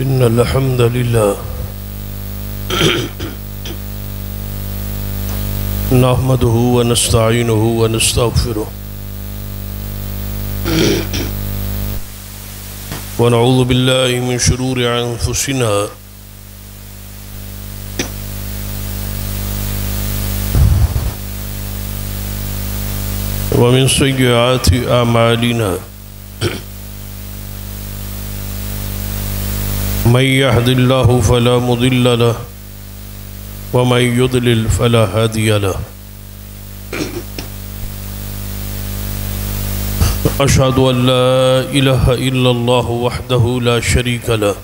إن الحمد لله نحمده ونستعينه ونستغفره ونعوذ بالله من شرور أنفسنا ومن سيئات أعمالنا من يهد الله فلا مضل له ومن يضلل فلا هادي له أشهد أن لا إله إلا الله وحده لا شريك له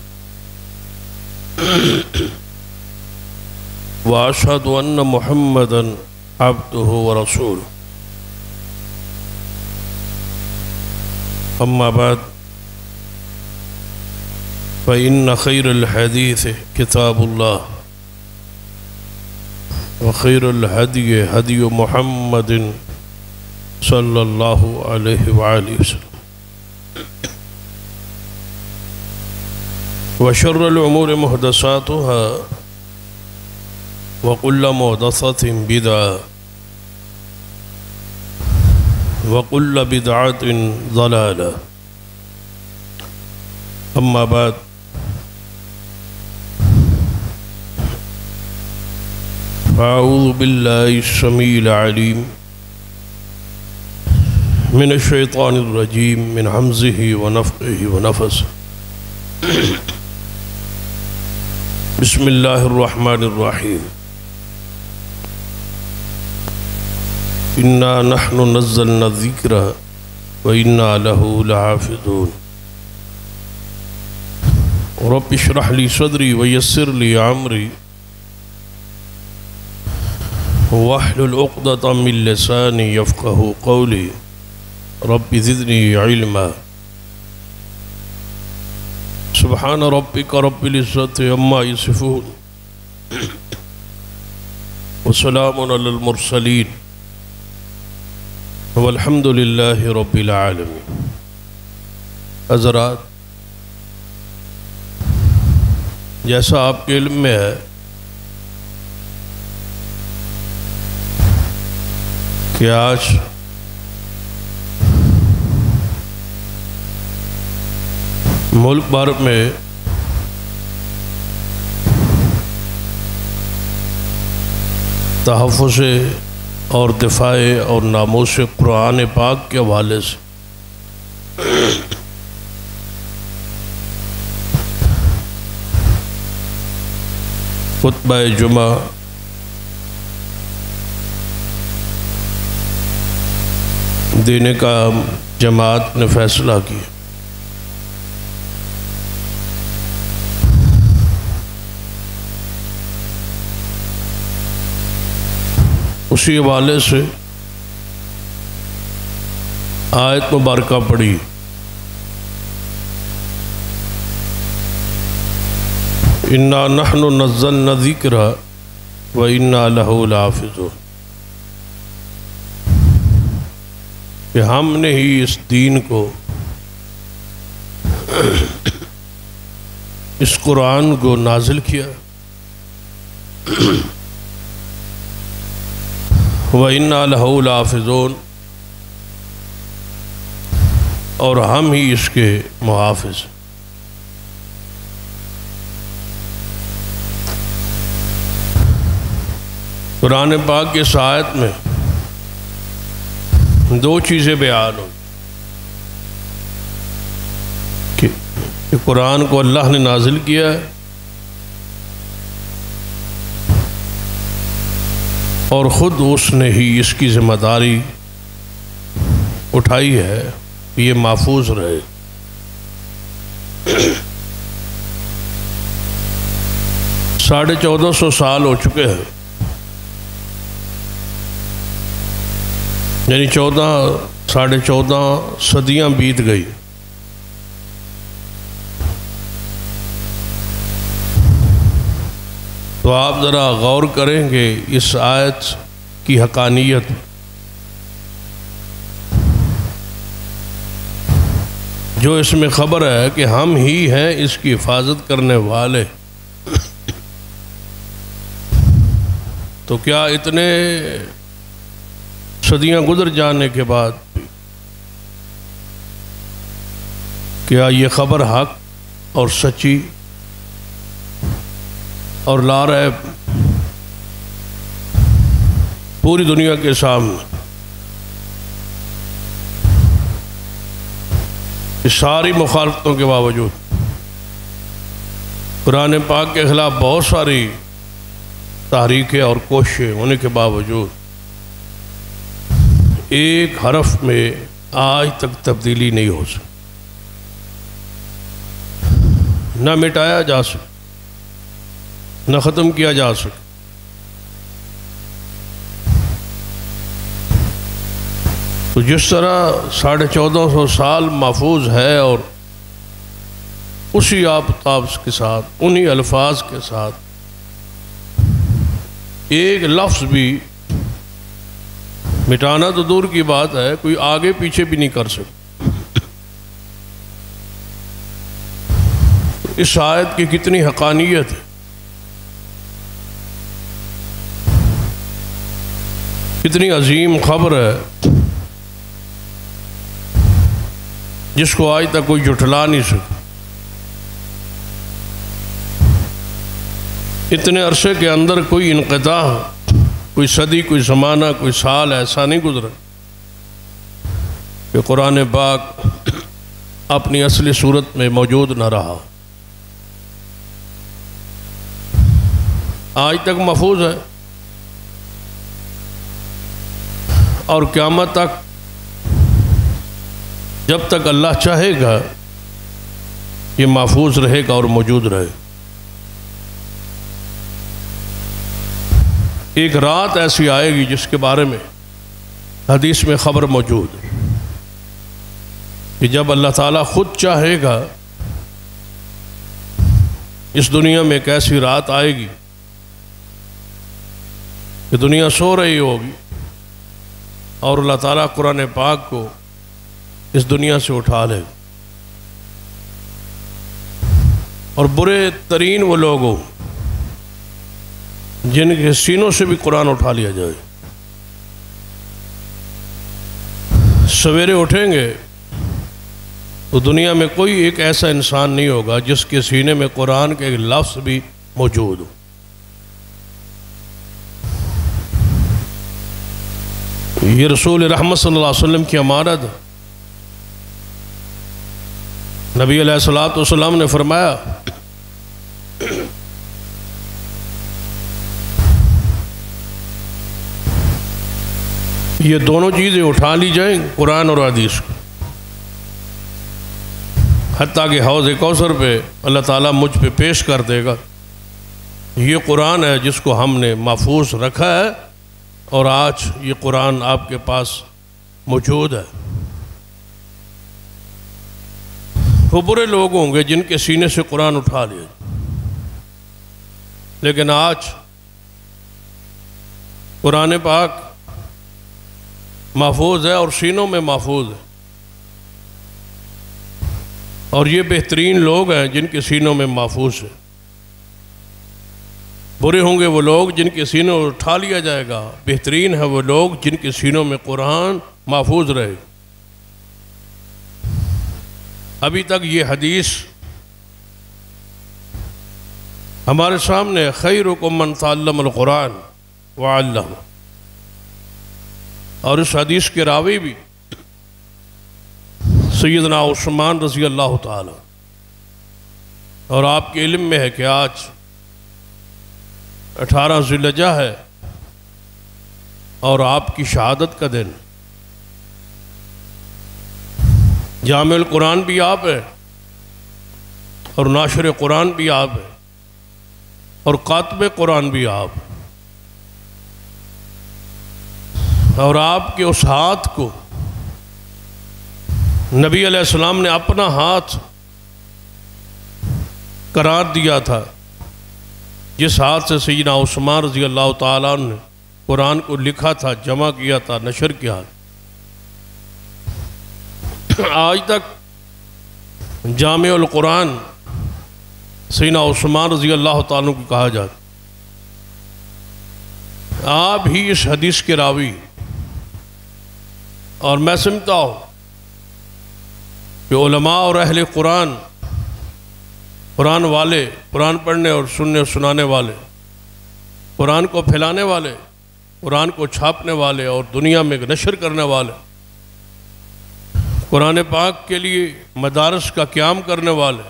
وأشهد أن محمدا عبده ورسوله أما بعد فإن خير الحديث كتاب الله وخير الهدي هدي محمد صلى الله عليه وآله وسلم وشر الأمور محدثاتها وكل محدثة بدعة وكل بدعة ضلالة أما بعد أعوذ بالله السميع العليم من الشيطان الرجيم من همزه ونفخه ونفثه بسم الله الرحمن الرحيم إنا نحن نزلنا الذكر وإنا له لحافظون رب اشرح لي صدري ويسر لي أمري واحلل عقدة من لساني يفقهوا قولي رب زدني علما سبحان ربك رب العزة عما يصفون وسلام على المرسلين والحمد لله رب العالمين. حضرات، جیسا آپ کے علم میں ہے کہ آج ملک بھر میں تحفظ اور دفاع اور ناموس قرآن پاک کے حوالے سے خطبہ جمعہ دینے کا جماعت نے فیصلہ کیا. اسی حوالے سے آیت مبارکہ پڑھی. انا نحن نزلنا الذکر وانا لہ لحافظون، کہ ہم نے ہی اس دین کو، اس قرآن کو نازل کیا، وَإِنَّا لَهُ لَحَافِظُونَ، اور ہم ہی اس کے محافظ. قرآن پاک کی اس آیت میں دو چیزیں بیان ہوں کہ قرآن کو اللہ نے نازل کیا ہے اور خود اس نے ہی اس کی ذمہ داری اٹھائی ہے کہ یہ محفوظ رہے. ساڑھے 1400 سال ہو چکے ہیں، یعنی 14.5 صدیاں بیت گئی. تو آپ ذرا غور کریں کہ اس آیت کی حقانیت جو اس میں خبر ہے کہ ہم ہی ہیں اس کی حفاظت کرنے والے، تو کیا اتنے صدیاں گزر جانے کے بعد کیا یہ خبر حق اور سچی اور لا رہے پوری دنیا کے سامنے اس ساری مخالفتوں کے باوجود، قرآن پاک کے خلاف بہت ساری تحریکیں اور کوششیں ہونے کے باوجود ایک حرف میں آج تک تبدیلی نہیں ہو سکی، نہ مٹایا جا سکے، نہ ختم کیا جا سکے۔ تو جس طرح 1450 سال محفوظ ہے اور اسی آفتاب کے ساتھ، انہی الفاظ کے ساتھ ایک لفظ بھی مٹانا تو دور کی بات ہے، کوئی آگے پیچھے بھی نہیں کر سکتا۔ اس آیت کی کتنی حقانیت ہے، کتنی عظیم خبر ہے جس کو آج تک کوئی جھٹلا نہیں سکا۔ اتنے عرصے کے اندر کوئی انقطاع، کوئی صدی، کوئی زمانہ، کوئی سال ایسا نہیں گزرا کہ قرآن پاک اپنی اصلی صورت میں موجود نہ رہا، آج تک محفوظ ہے اور قیامت تک جب تک اللہ چاہے گا یہ محفوظ رہے گا اور موجود رہے۔ ایک رات ایسی آئے گی جس کے بارے میں حدیث میں خبر موجود ہے کہ جب اللہ تعالیٰ خود چاہے گا اس دنیا میں ایک ایسی رات آئے گی کہ دنیا سو رہی ہوگی اور اللہ تعالیٰ قرآن پاک کو اس دنیا سے اٹھا لے، اور برے ترین وہ لوگ ہوں جن کے سینوں سے بھی قرآن اٹھا لیا جائے۔ سویرے اٹھیں گے تو دنیا میں کوئی ایک ایسا انسان نہیں ہوگا جس کے سینے میں قرآن کے ایک لفظ بھی موجود ہو۔ یہ رسول رحمت صلی اللہ علیہ وسلم کی امانت ہے۔ نبی علیہ السلام نے فرمایا یہ دونوں چیزیں اٹھا لی جائیں، قرآن اور حدیث کو، حتیٰ کہ حوض کوثر پہ اللہ تعالیٰ مجھ پہ پیش کر دے گا، یہ قرآن ہے جس کو ہم نے محفوظ رکھا ہے اور آج یہ قرآن آپ کے پاس موجود ہے۔ وہ برے لوگ ہوں گے جن کے سینے سے قرآن اٹھا لیا، لیکن آج قرآن پاک محفوظ ہے اور سینوں میں محفوظ ہے، اور یہ بہترین لوگ ہیں جن کے سینوں میں محفوظ ہے۔ برے ہوں گے وہ لوگ جن کے سینوں میں اٹھا لیا جائے گا، بہترین ہے وہ لوگ جن کے سینوں میں قرآن محفوظ رہے۔ ابھی تک یہ حدیث ہمارے سامنے، خیرکم من تعلم القرآن وعلمہ، اور اس حدیث کے راوی بھی سیدنا عثمان رضی اللہ تعالی، اور آپ کے علم میں ہے کہ آج 18 ذی الحجہ ہے اور آپ کی شہادت کا دن، جامع القرآن بھی آپ ہے اور ناشر قرآن بھی آپ ہے اور کاتب قرآن بھی آپ، اور آپ کے اس ہاتھ کو نبی علیہ السلام نے اپنا ہاتھ قرار دیا تھا، جس ہاتھ سے سیدنا عثمان رضی اللہ تعالیٰ نے قرآن کو لکھا تھا، جمع کیا تھا، نشر کیا۔ آج تک جامع القرآن سیدنا عثمان رضی اللہ تعالیٰ کو کہا جاتا۔ آپ ہی اس حدیث کے راوی، اور میں سمجھتا ہوں کہ علماء اور اہل قرآن، قرآن والے، قرآن پڑھنے اور سننے اور سنانے والے، قرآن کو پھیلانے والے، قرآن کو چھاپنے والے اور دنیا میں نشر کرنے والے، قرآن پاک کے لیے مدارس کا قیام کرنے والے،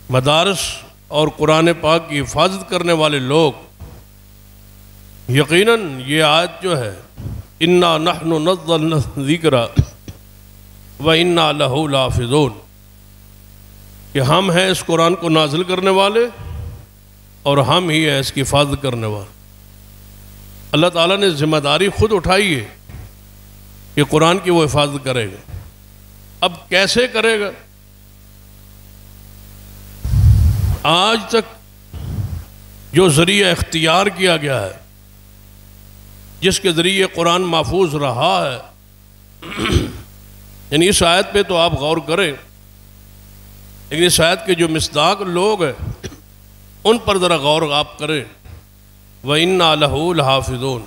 مدارس اور قرآن پاک کی حفاظت کرنے والے لوگ، یقیناً یہ آیت جو ہے اِنَّا نَحْنُ نَزَّلْنَا الذِّكْرَ وَإِنَّا لَهُ لَحَافِظُونَ، کہ ہم ہیں اس قرآن کو نازل کرنے والے اور ہم ہی ہیں اس کی حفاظت کرنے والے۔ اللہ تعالیٰ نے ذمہ داری خود اٹھائی ہے کہ قرآن کی وہ حفاظت کرے گا۔ اب کیسے کرے گا؟ آج تک جو ذریعہ اختیار کیا گیا ہے، جس کے ذریعے قرآن محفوظ رہا ہے، یعنی اس آیت پہ تو آپ غور کریں، لیکن اس آیت کے جو مصداق لوگ ہیں ان پر ذرا غور آپ کریں۔ وَإِنَّا لَهُ لَحَافِظُونَ،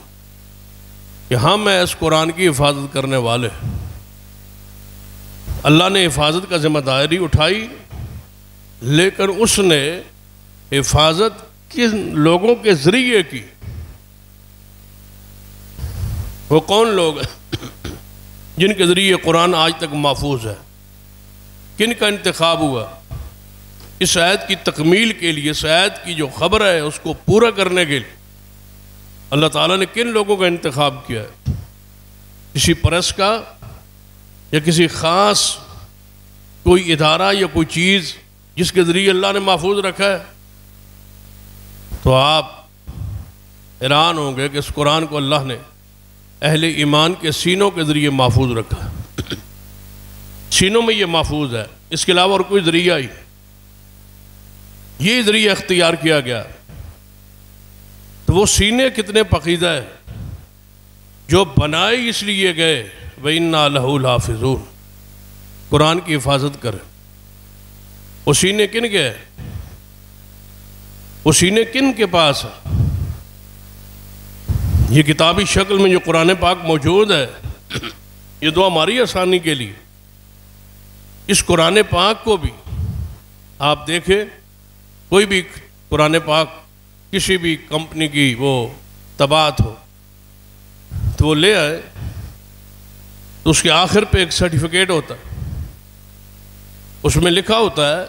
کہ ہم ہیں اس قرآن کی حفاظت کرنے والے۔ اللہ نے حفاظت کا ذمہ داری اٹھائی، لیکن اس نے حفاظت کن لوگوں کے ذریعے کی؟ وہ کون لوگ ہیں جن کے ذریعے قرآن آج تک محفوظ ہے؟ کن کا انتخاب ہوا؟ اس آیت کی تکمیل کے لیے، اس آیت کی جو خبر ہے اس کو پورا کرنے کے لیے اللہ تعالیٰ نے کن لوگوں کا انتخاب کیا ہے؟ کسی پریس کا یا کسی خاص کوئی ادارہ یا کوئی چیز جس کے ذریعے اللہ نے محفوظ رکھا ہے؟ تو آپ حیران ہوں گے کہ اس قرآن کو اللہ نے اہل ایمان کے سینوں کے ذریعے محفوظ رکھا ہے۔ سینوں میں یہ محفوظ ہے، اس کے علاوہ اور کوئی ذریعہ ہی، یہ ذریعہ اختیار کیا گیا۔ تو وہ سینے کتنے پاکیزہ ہیں جو بنائے اس لیے گئے وَإِنَّا لَهُ لَحَافِظُونَ، قرآن کی حفاظت کریں۔ وہ سینے کن کے ہیں؟ وہ سینے کن کے پاس ہیں؟ یہ کتابی شکل میں جو قرآن پاک موجود ہے، یہ تو ہماری آسانی کے لیے۔ اس قرآن پاک کو بھی آپ دیکھیں، کوئی بھی قرآن پاک کسی بھی کمپنی کی وہ طباعت ہو تو وہ لے آئے تو اس کے آخر پہ ایک سرٹیفکیٹ ہوتا ہے، اس میں لکھا ہوتا ہے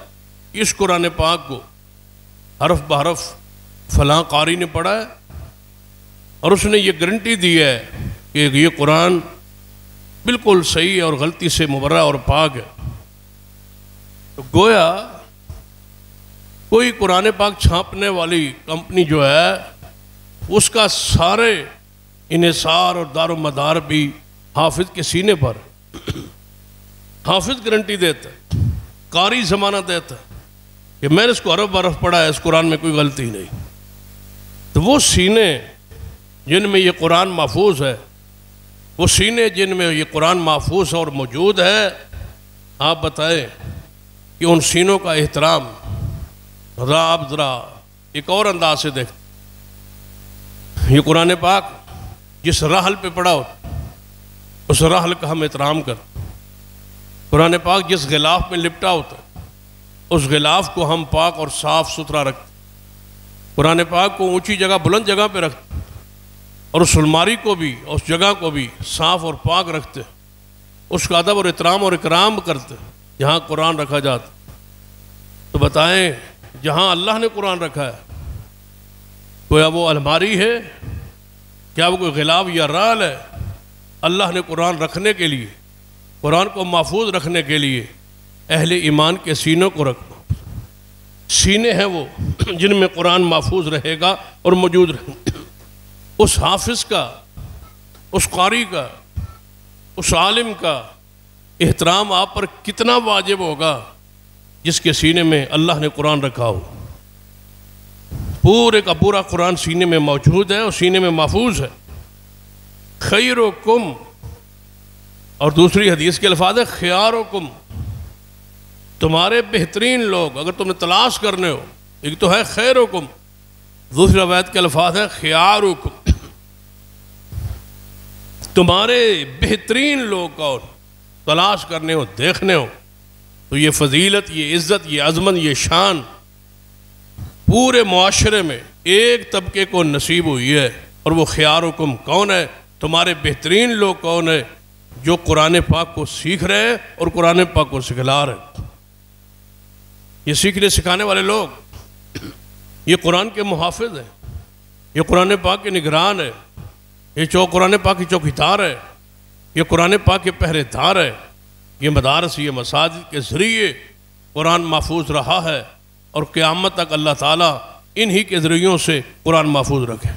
کہ اس قرآن پاک کو حرف بحرف فلاں قاری نے پڑھا ہے اور اس نے یہ گارنٹی دی ہے کہ یہ قرآن بالکل صحیح اور غلطی سے مبرہ اور پاک ہے۔ تو گویا کوئی قرآن پاک چھاپنے والی کمپنی جو ہے اس کا سارے انحصار اور دار و مدار بھی حافظ کے سینے پر۔ حافظ گارنٹی دیتا ہے، قاری ضمانت دیتا ہے کہ میں نے اس کو حرف برف پڑھا ہے، اس قرآن میں کوئی غلطی نہیں۔ تو وہ سینے جن میں یہ قرآن محفوظ ہے، وہ سینے جن میں یہ قرآن محفوظ اور موجود ہے، آپ بتائیں کہ ان سینوں کا احترام آپ ذرا ایک اور انداز سے دیکھتے۔ یہ قرآن پاک جس رحل پہ پڑا ہوتا اس رحل کا ہم احترام کرتے۔ قرآن پاک جس غلاف میں لپٹا ہوتا ہے اس غلاف کو ہم پاک اور صاف ستھرا رکھتے۔ قرآن پاک کو اونچی جگہ، بلند جگہ پہ رکھتے اور اس الماری کو بھی، اس جگہ کو بھی صاف اور پاک رکھتے، اس کا ادب اور احترام اور اکرام کرتے جہاں قرآن رکھا جاتا۔ تو بتائیں جہاں اللہ نے قرآن رکھا ہے، کوئی وہ الماری ہے؟ کیا وہ کوئی غلاف یا رال ہے؟ اللہ نے قرآن رکھنے کے لیے، قرآن کو محفوظ رکھنے کے لیے اہل ایمان کے سینوں کو رکھنا۔ سینے ہیں وہ جن میں قرآن محفوظ رہے گا اور موجود رہے گا۔ اس حافظ کا، اس قاری کا، اس عالم کا احترام آپ پر کتنا واجب ہوگا جس کے سینے میں اللہ نے قرآن رکھا ہو۔ پورے کا پورا قرآن سینے میں موجود ہے اور سینے میں محفوظ ہے۔ خیرکم، اور دوسری حدیث کے الفاظ ہے خیارکم، تمہارے بہترین لوگ اگر تمہیں تلاش کرنے ہو، ایک تو ہے خیرکم، دوسری روایت کے الفاظ ہے خیارکم، تمہارے بہترین لوگ کون تلاش کرنے ہو، دیکھنے ہو، تو یہ فضیلت، یہ عزت، یہ عظمت، یہ شان پورے معاشرے میں ایک طبقے کو نصیب ہوئی ہے، اور وہ خیارکم کون ہے؟ تمہارے بہترین لوگ کون ہے؟ جو قرآن پاک کو سیکھ رہے ہیں اور قرآن پاک کو سکھلا رہے ہیں۔ یہ سیکھنے سکھانے والے لوگ یہ قرآن کے محافظ ہیں، یہ قرآن پاک کے نگران ہے، یہ قرآن پاک کی چوکیدار ہے، یہ قرآن پاک کے پہرے دار ہے۔ یہ مدارس، یہ مساجد کے ذریعے قرآن محفوظ رہا ہے، اور قیامت تک اللہ تعالیٰ انہی کے ذریعوں سے قرآن محفوظ رکھے۔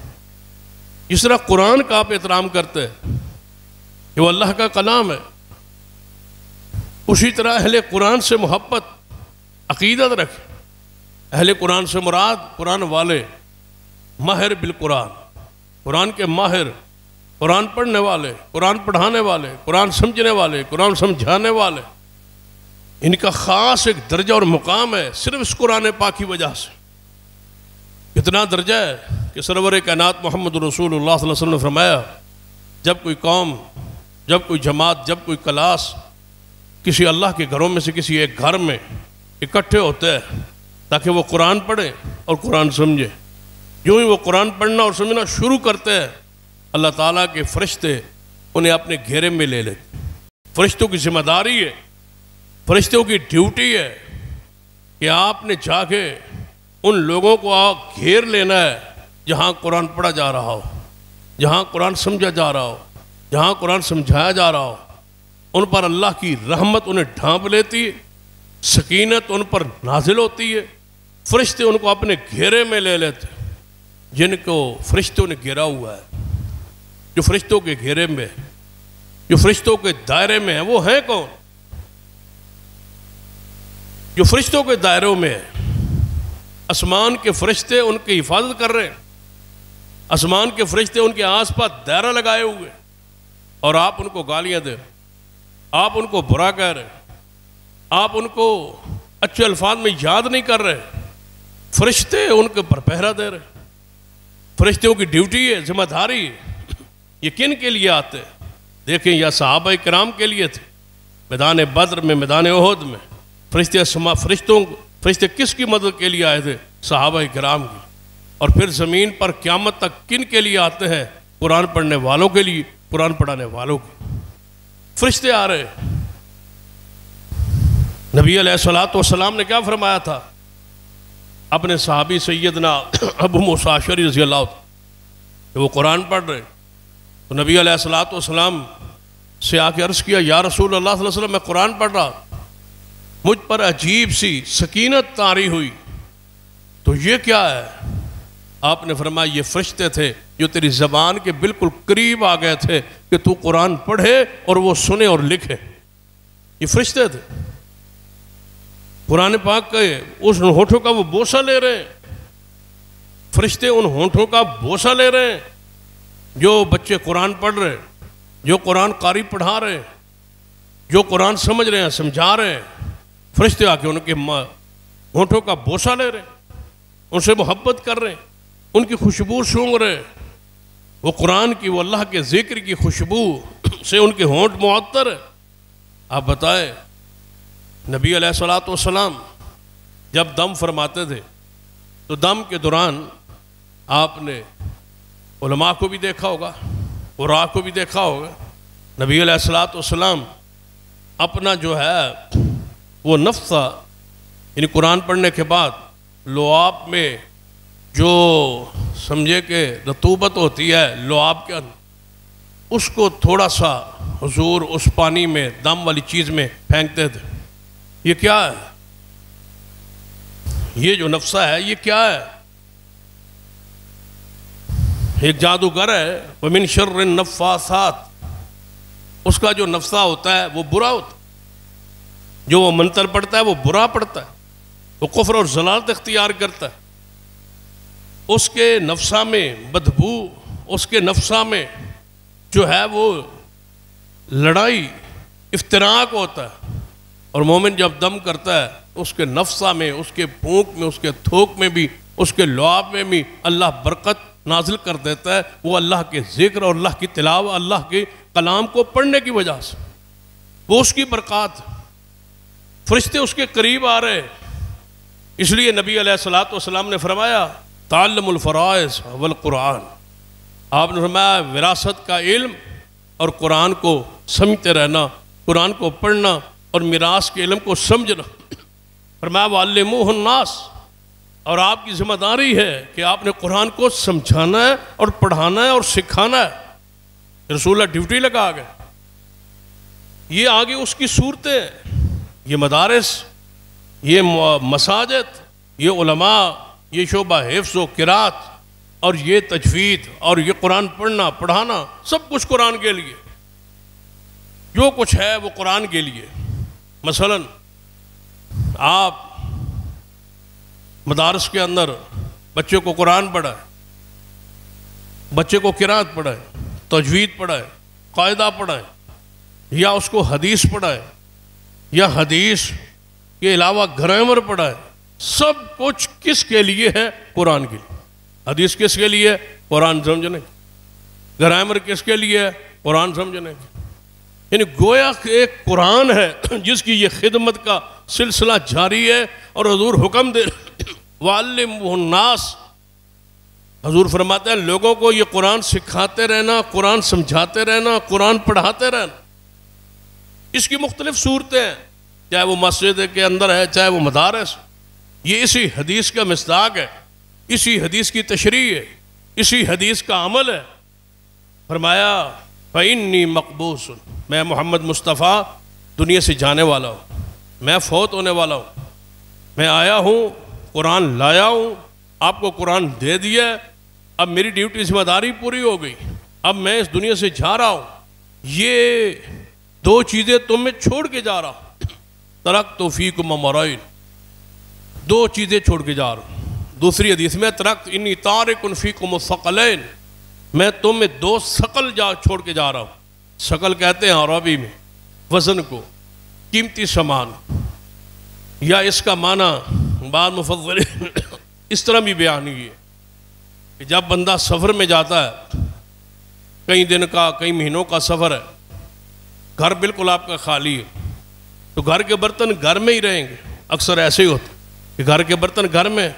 جس طرح قرآن کا آپ احترام کرتے ہیں کہ وہ اللہ کا کلام ہے، اسی طرح اہل قرآن سے محبت، عقیدت رکھے۔ اہل قرآن سے مراد قرآن والے، ماہر بالقرآن، قرآن کے ماہر، قرآن پڑھنے والے، قرآن پڑھانے والے، قرآن سمجھنے والے، قرآن سمجھانے والے، ان کا خاص ایک درجہ اور مقام ہے صرف اس قرآن پاک کی وجہ سے۔ کتنا درجہ ہے کہ سرور کائنات محمد رسول اللہ صلی اللہ علیہ وسلم نے فرمایا، جب کوئی قوم، جب کوئی جماعت، جب کوئی کلاس کسی اللہ کے گھروں میں سے کسی ایک گھر میں اکٹھے ہوتے ہیں تاکہ وہ قرآن پڑھیں اور قرآن سمجھیں، جو ہی وہ قرآن پڑھنا اور سمجھنا شروع کرتے ہیں، اللہ تعالیٰ کے فرشتے انہیں اپنے گھیرے میں لے لیتے۔ فرشتوں کی ذمہ داری ہے، فرشتوں کی ڈیوٹی ہے کہ آپ نے جا کے ان لوگوں کو گھیر لینا ہے جہاں قرآن پڑھا جا رہا ہو، جہاں قرآن سمجھا جا رہا ہو، جہاں قرآن سمجھایا جا رہا ہو۔ ان پر اللہ کی رحمت انہیں ڈھانپ لیتی ہے، سکینت ان پر نازل ہوتی ہے، فرشتے ان کو اپنے گھیرے میں لے لیتے ہیں۔ جن کو فرشتوں نے گھیرا ہوا ہے، جو فرشتوں کے گھیرے میں، جو فرشتوں کے دائرے میں ہیں، وہ ہیں کون؟ جو فرشتوں کے دائروں میں ہیں، آسمان کے فرشتے ان کی حفاظت کر رہے ہیں، آسمان کے فرشتے ان کے آس پاس دائرہ لگائے ہوئے، اور آپ ان کو گالیاں دے رہے، آپ ان کو برا کہہ رہے، آپ ان کو اچھے الفاظ میں یاد نہیں کر رہے، فرشتے ان کے پر پہرا دے رہے۔ فرشتوں کی ڈیوٹی ہے، ذمہ داری ہے۔ یہ کن کے لیے آتے ہیں؟ دیکھیں، یا صحابہ کرام کے لیے تھے میدان بدر میں، میدان احد میں، فرشتے کس کی مدد کے لیے آئے تھے؟ صحابہ کرام کی۔ اور پھر زمین پر قیامت تک کن کے لیے آتے ہیں؟ قرآن پڑھنے والوں کے لیے، قرآن پڑھانے والوں کے۔ فرشتے آ رہے۔ نبی علیہ السلام نے کیا فرمایا تھا اپنے صحابی سیدنا ابو موسیٰ اشعری رضی اللہ عنہ کہ وہ قرآن پڑھ رہے، تو نبی علیہ السلام سے آ کے عرض کیا، یا رسول اللہ صلی اللہ علیہ وسلم، میں قرآن پڑھ رہا، مجھ پر عجیب سی سکینت طاری ہوئی، تو یہ کیا ہے؟ آپ نے فرمایا، یہ فرشتے تھے جو تیری زبان کے بالکل قریب آ گئے تھے کہ تو قرآن پڑھے اور وہ سنے اور لکھے۔ یہ فرشتے تھے، قرآن پاک کے اس ہونٹوں کا وہ بوسہ لے رہے ہیں۔ فرشتے ان ہونٹوں کا بوسہ لے رہے ہیں جو بچے قرآن پڑھ رہے ہیں، جو قرآن قاری پڑھا رہے ہیں، جو قرآن سمجھ رہے ہیں، سمجھا رہے ہیں۔ فرشتے آ کے ان کے ہونٹوں کا بوسہ لے رہے ہیں، ان سے محبت کر رہے ہیں، ان کی خوشبو سونگھ رہے ہیں۔ وہ قرآن کی، وہ اللہ کے ذکر کی خوشبو سے ان کے ہونٹ معطر ہے۔ آپ بتائیں، نبی علیہ السلام جب دم فرماتے تھے تو دم کے دوران آپ نے علماء کو بھی دیکھا ہوگا، قراء کو بھی دیکھا ہوگا، نبی علیہ السلام اپنا جو ہے وہ نفسہ، یعنی قرآن پڑھنے کے بعد لعاب میں جو سمجھے کہ رطوبت ہوتی ہے لعاب کے اندر، اس کو تھوڑا سا حضور اس پانی میں، دم والی چیز میں پھینکتے تھے۔ یہ کیا ہے؟ یہ جو نفسہ ہے یہ کیا ہے؟ ایک جادوگر ہے، وَمِن شَرِّ النَّفَّاثَاتِ، اس کا جو نفسہ ہوتا ہے وہ برا ہوتا ہے، جو وہ منتر پڑھتا ہے وہ برا پڑھتا ہے، وہ کفر اور ضلالت اختیار کرتا ہے۔ اس کے نفسہ میں بدبو، اس کے نفسہ میں جو ہے وہ لڑائی، افتراق ہوتا ہے، اور مومن جب دم کرتا ہے اس کے نفسہ میں، اس کے پھونک میں، اس کے تھوک میں بھی، اس کے لعاب میں بھی اللہ برکت نازل کر دیتا ہے. وہ اللہ کے ذکر اور اللہ کی تلاوت، اللہ کے کلام کو پڑھنے کی وجہ سے، وہ اس کی برکات. فرشتے اس کے قریب آ رہے. اس لیے نبی علیہ السلام نے فرمایا تعلم الفرائض والقرآن. آپ نے فرمایا وراثت کا علم اور قرآن کو سمجھتے رہنا، قرآن کو پڑھنا اور میراث کے علم کو سمجھنا. فرمایا وعلموہ الناس، اور آپ کی ذمہ داری ہے کہ آپ نے قرآن کو سمجھانا ہے اور پڑھانا ہے اور سکھانا ہے. رسول اللہ ڈیوٹی لگا گئے. یہ آگے اس کی صورتیں، یہ مدارس، یہ مساجد، یہ علماء، یہ شعبہ حفظ و قرات، اور یہ تجوید، اور یہ قرآن پڑھنا پڑھانا، سب کچھ قرآن کے لیے. جو کچھ ہے وہ قرآن کے لیے. مثلا آپ مدارس کے اندر بچے کو قرآن پڑھائیں، بچے کو قرات پڑھائیں، تجوید پڑھائیں، قاعدہ پڑھائیں، یا اس کو حدیث پڑھائیں، یا حدیث کے علاوہ گرامر پڑھائیں. سب کچھ کس کے لیے ہے؟ قرآن کے لیے. حدیث کس کے لیے؟ قرآن سمجھنے. گرامر کس کے لیے؟ قرآن سمجھنے. یعنی گویا کہ ایک قرآن ہے جس کی یہ خدمت کا سلسلہ جاری ہے. اور حضور حکم دے وَعَلِّمُهُ النَّاسِ، حضور فرماتے ہیں لوگوں کو یہ قرآن سکھاتے رہنا، قرآن سمجھاتے رہنا، قرآن پڑھاتے رہنا. اس کی مختلف صورتیں ہیں، چاہے وہ مسجد کے اندر ہے، چاہے وہ مدارس. یہ اسی حدیث کا مصداق ہے، اسی حدیث کی تشریح ہے، اسی حدیث کا عمل ہے. فرمایا فَإِنِّي مَقْبُوسٌ، میں محمد مصطفیٰ دنیا سے جانے والا ہوں، میں فوت ہونے والا ہوں. میں آیا ہوں، قرآن لایا ہوں، آپ کو قرآن دے دیا. اب میری ڈیوٹی ذمہ داری پوری ہو گئی، اب میں اس دنیا سے جا رہا ہوں. یہ دو چیزیں تم میں چھوڑ کے جا رہا ہوں. ترکت فیکم امرین، دو چیزیں چھوڑ کے جا رہا ہوں. دوسری حدیث میں ترکت انی تارک فیکم الثقلین، میں تم میں دو ثقل چھوڑ کے جا رہا ہوں. ثقل کہتے ہیں عربی میں وزن کو، قیمتی سامان. یا اس کا معنی بعض مفسرین اس طرح بھی بیان ہوئی ہے کہ جب بندہ سفر میں جاتا ہے، کئی دن کا، کئی مہینوں کا سفر ہے، گھر بالکل آپ کا خالی ہے، تو گھر کے برتن گھر میں ہی رہیں گے. اکثر ایسے ہی ہوتا کہ گھر کے برتن گھر میں،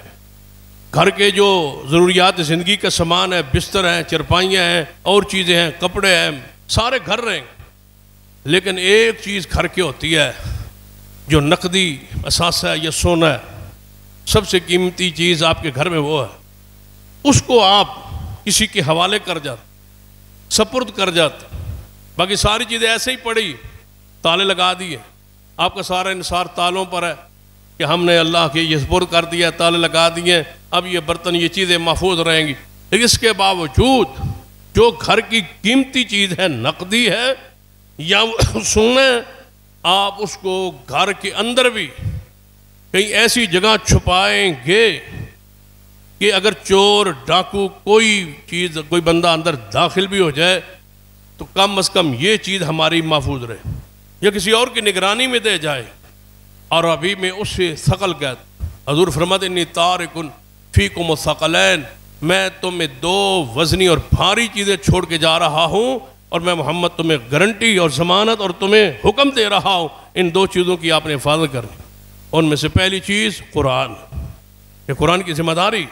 گھر کے جو ضروریات زندگی کا سامان ہے، بستر ہیں، چرپائیاں ہیں، اور چیزیں ہیں، کپڑے ہیں، سارے گھر رہیں گے. لیکن ایک چیز گھر کی ہوتی ہے جو نقدی اثاثہ ہے یا سونا ہے، سب سے قیمتی چیز آپ کے گھر میں وہ ہے. اس کو آپ کسی کے حوالے کر جاتے، سپرد کر جاتے. باقی ساری چیزیں ایسے ہی پڑی، تالے لگا دیے، آپ کا سارا انحصار تالوں پر ہے کہ ہم نے اللہ کے یہ سپرد کر دیا، تالے لگا دیے، اب یہ برتن، یہ چیزیں محفوظ رہیں گی. لیکن اس کے باوجود جو گھر کی قیمتی چیز ہے، نقدی ہے یا سونا، آپ اس کو گھر کے اندر بھی کہیں ایسی جگہ چھپائیں گے کہ اگر چور، ڈاکو، کوئی چیز، کوئی بندہ اندر داخل بھی ہو جائے تو کم از کم یہ چیز ہماری محفوظ رہے، یا کسی اور کی نگرانی میں دے جائے. اور ابھی میں اس سے ثقل کہتا. حضور فرماتے انی تارک فیکم الثقلین، میں تمہیں دو وزنی اور بھاری چیزیں چھوڑ کے جا رہا ہوں، اور میں محمد تمہیں گارنٹی اور ضمانت اور تمہیں حکم دے رہا ہوں ان دو چیزوں کی آپ نے حفاظت کرنی. ان میں سے پہلی چیز قرآن. یہ قرآن کی ذمہ داری،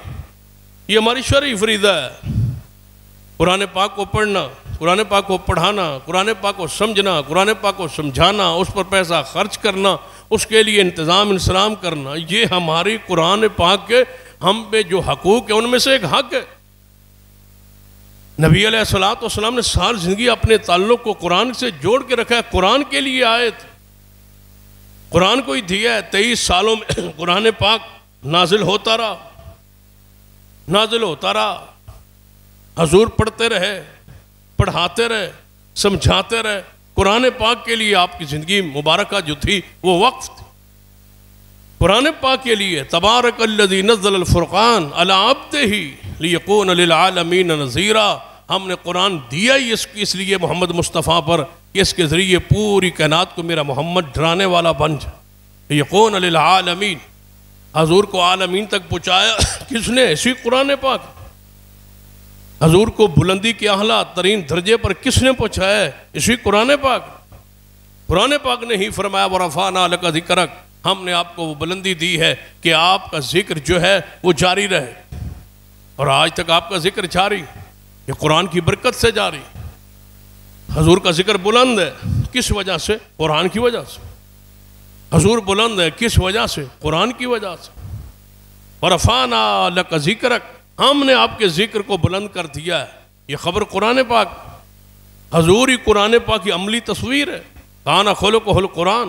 یہ ہماری شرعی فریضہ ہے. قرآن پاک کو پڑھنا، قرآن پاک کو پڑھانا، قرآن پاک کو سمجھنا، قرآن پاک کو سمجھانا، اس پر پیسہ خرچ کرنا، اس کے لیے انتظام انسلام کرنا، یہ ہماری قرآن پاک کے ہم پہ جو حقوق ہیں ان میں سے ایک حق ہے. نبی علیہ السلام نے ساری زندگی اپنے تعلق کو قرآن سے جوڑ کے رکھا ہے. قرآن کے لیے آئے تھے، قرآن کو ہی دیا ہے. 23 سالوں میں قرآن پاک نازل ہوتا رہا. حضور پڑھتے رہے، پڑھاتے رہے، سمجھاتے رہے. قرآن پاک کے لیے آپ کی زندگی مبارکہ جو تھی وہ وقف تھی. قرآن پاک کے لیے تبارک الذی نزل الفرقان علی عبدہ لیکون للعالمین نذیرا، ہم نے قرآن دیا ہی اس لیے محمد مصطفیٰ پر کہ اس کے ذریعے پوری کائنات کو میرا محمد ڈرانے والا بن جائے۔ یقون للعالمین، حضور کو عالمین تک پہنچایا کس نے؟ اسی قرآن پاک۔ حضور کو بلندی کے اعلیٰ ترین درجے پر کس نے پہنچایا ہے؟ اسی قرآن پاک۔ قرآن پاک نے ہی فرمایا وَرَفَعْنَا لَكَ ذِكْرَكَ، ہم نے آپ کو وہ بلندی دی ہے کہ آپ کا ذکر جو ہے وہ جاری رہے، اور آج تک آپ کا ذکر جاری، یہ قرآن کی برکت سے جاری۔ حضور کا ذکر بلند ہے کس وجہ سے؟ قرآن کی وجہ سے۔ حضور بلند ہے کس وجہ سے؟ قرآن کی وجہ سے۔ وَرَفَعْنَا لَكَ ذِكْرَكَ، ہم نے آپ کے ذکر کو بلند کر دیا ہے۔ یہ خبر قرآن پاک، حضور ہی قرآن پاک کی عملی تصویر ہے۔ کان خلقہ القرآن،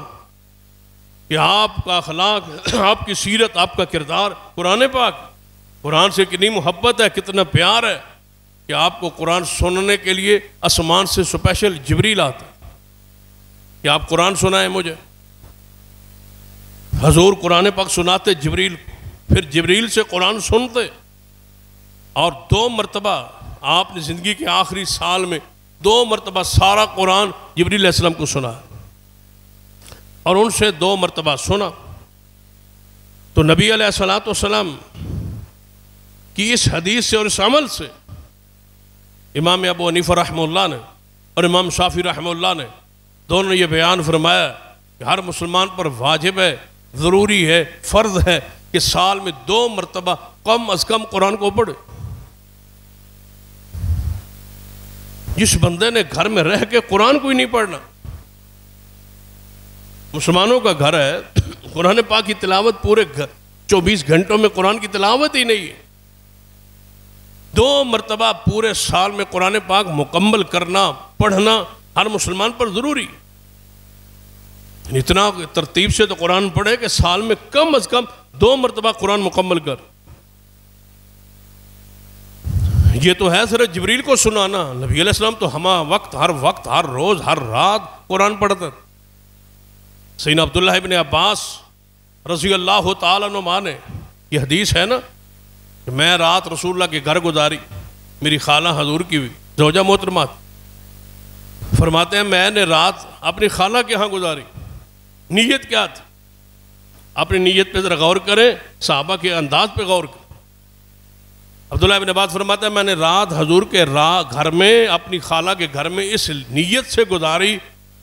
کہ آپ کا اخلاق، آپ کی سیرت، آپ کا کردار قرآن پاک۔ قرآن سے کتنی محبت ہے، کتنا پیار ہے کہ آپ کو قرآن سننے کے لیے آسمان سے سپیشل جبریل آتا ہے کہ آپ قرآن سنائیں مجھے۔ حضور قرآن پاک سناتے جبریل، پھر جبریل سے قرآن سنتے، اور 2 مرتبہ آپ نے زندگی کے آخری سال میں 2 مرتبہ سارا قرآن جبریل علیہ السلام کو سنا، اور ان سے 2 مرتبہ سنا۔ تو نبی علیہ السلام کی اس حدیث سے اور اس عمل سے امام ابو حنیفہ رحمہ اللہ نے اور امام شافعی رحمہ اللہ نے دونوں نے یہ بیان فرمایا کہ ہر مسلمان پر واجب ہے، ضروری ہے، فرض ہے کہ سال میں 2 مرتبہ کم از کم قرآن کو پڑھے۔ جس بندے نے گھر میں رہ کے قرآن کو ہی نہیں پڑھنا، مسلمانوں کا گھر ہے، قرآن پاک کی تلاوت پورے 24 گھنٹوں میں قرآن کی تلاوت ہی نہیں ہے، 2 مرتبہ پورے سال میں قرآن پاک مکمل کرنا، پڑھنا ہر مسلمان پر ضروری ہے۔ اتنا ترتیب سے تو قرآن پڑھے کہ سال میں کم از کم 2 مرتبہ قرآن مکمل کر۔ یہ تو ہے صرف جبریل کو سنانا، نبی علیہ السلام تو وقت، ہر روز، ہر رات قرآن پڑھتا۔ سیدنا عبداللہ ابن عباس رضی اللہ تعالیٰ عنہ نے، یہ حدیث ہے نا کہ میں رات رسول اللہ کے گھر گزاری، میری خالہ حضور کی زوجہ محترمہ، فرماتے ہیں میں نے رات اپنی خالہ کے ہاں گزاری۔ نیت کیا تھی؟ اپنی نیت پہ ذرا غور کریں، صحابہ کے انداز پہ غور کریں۔ عبداللہ ابن عباس فرماتے ہیں میں نے رات حضور کے گھر میں، اپنی خالہ کے گھر میں اس نیت سے گزاری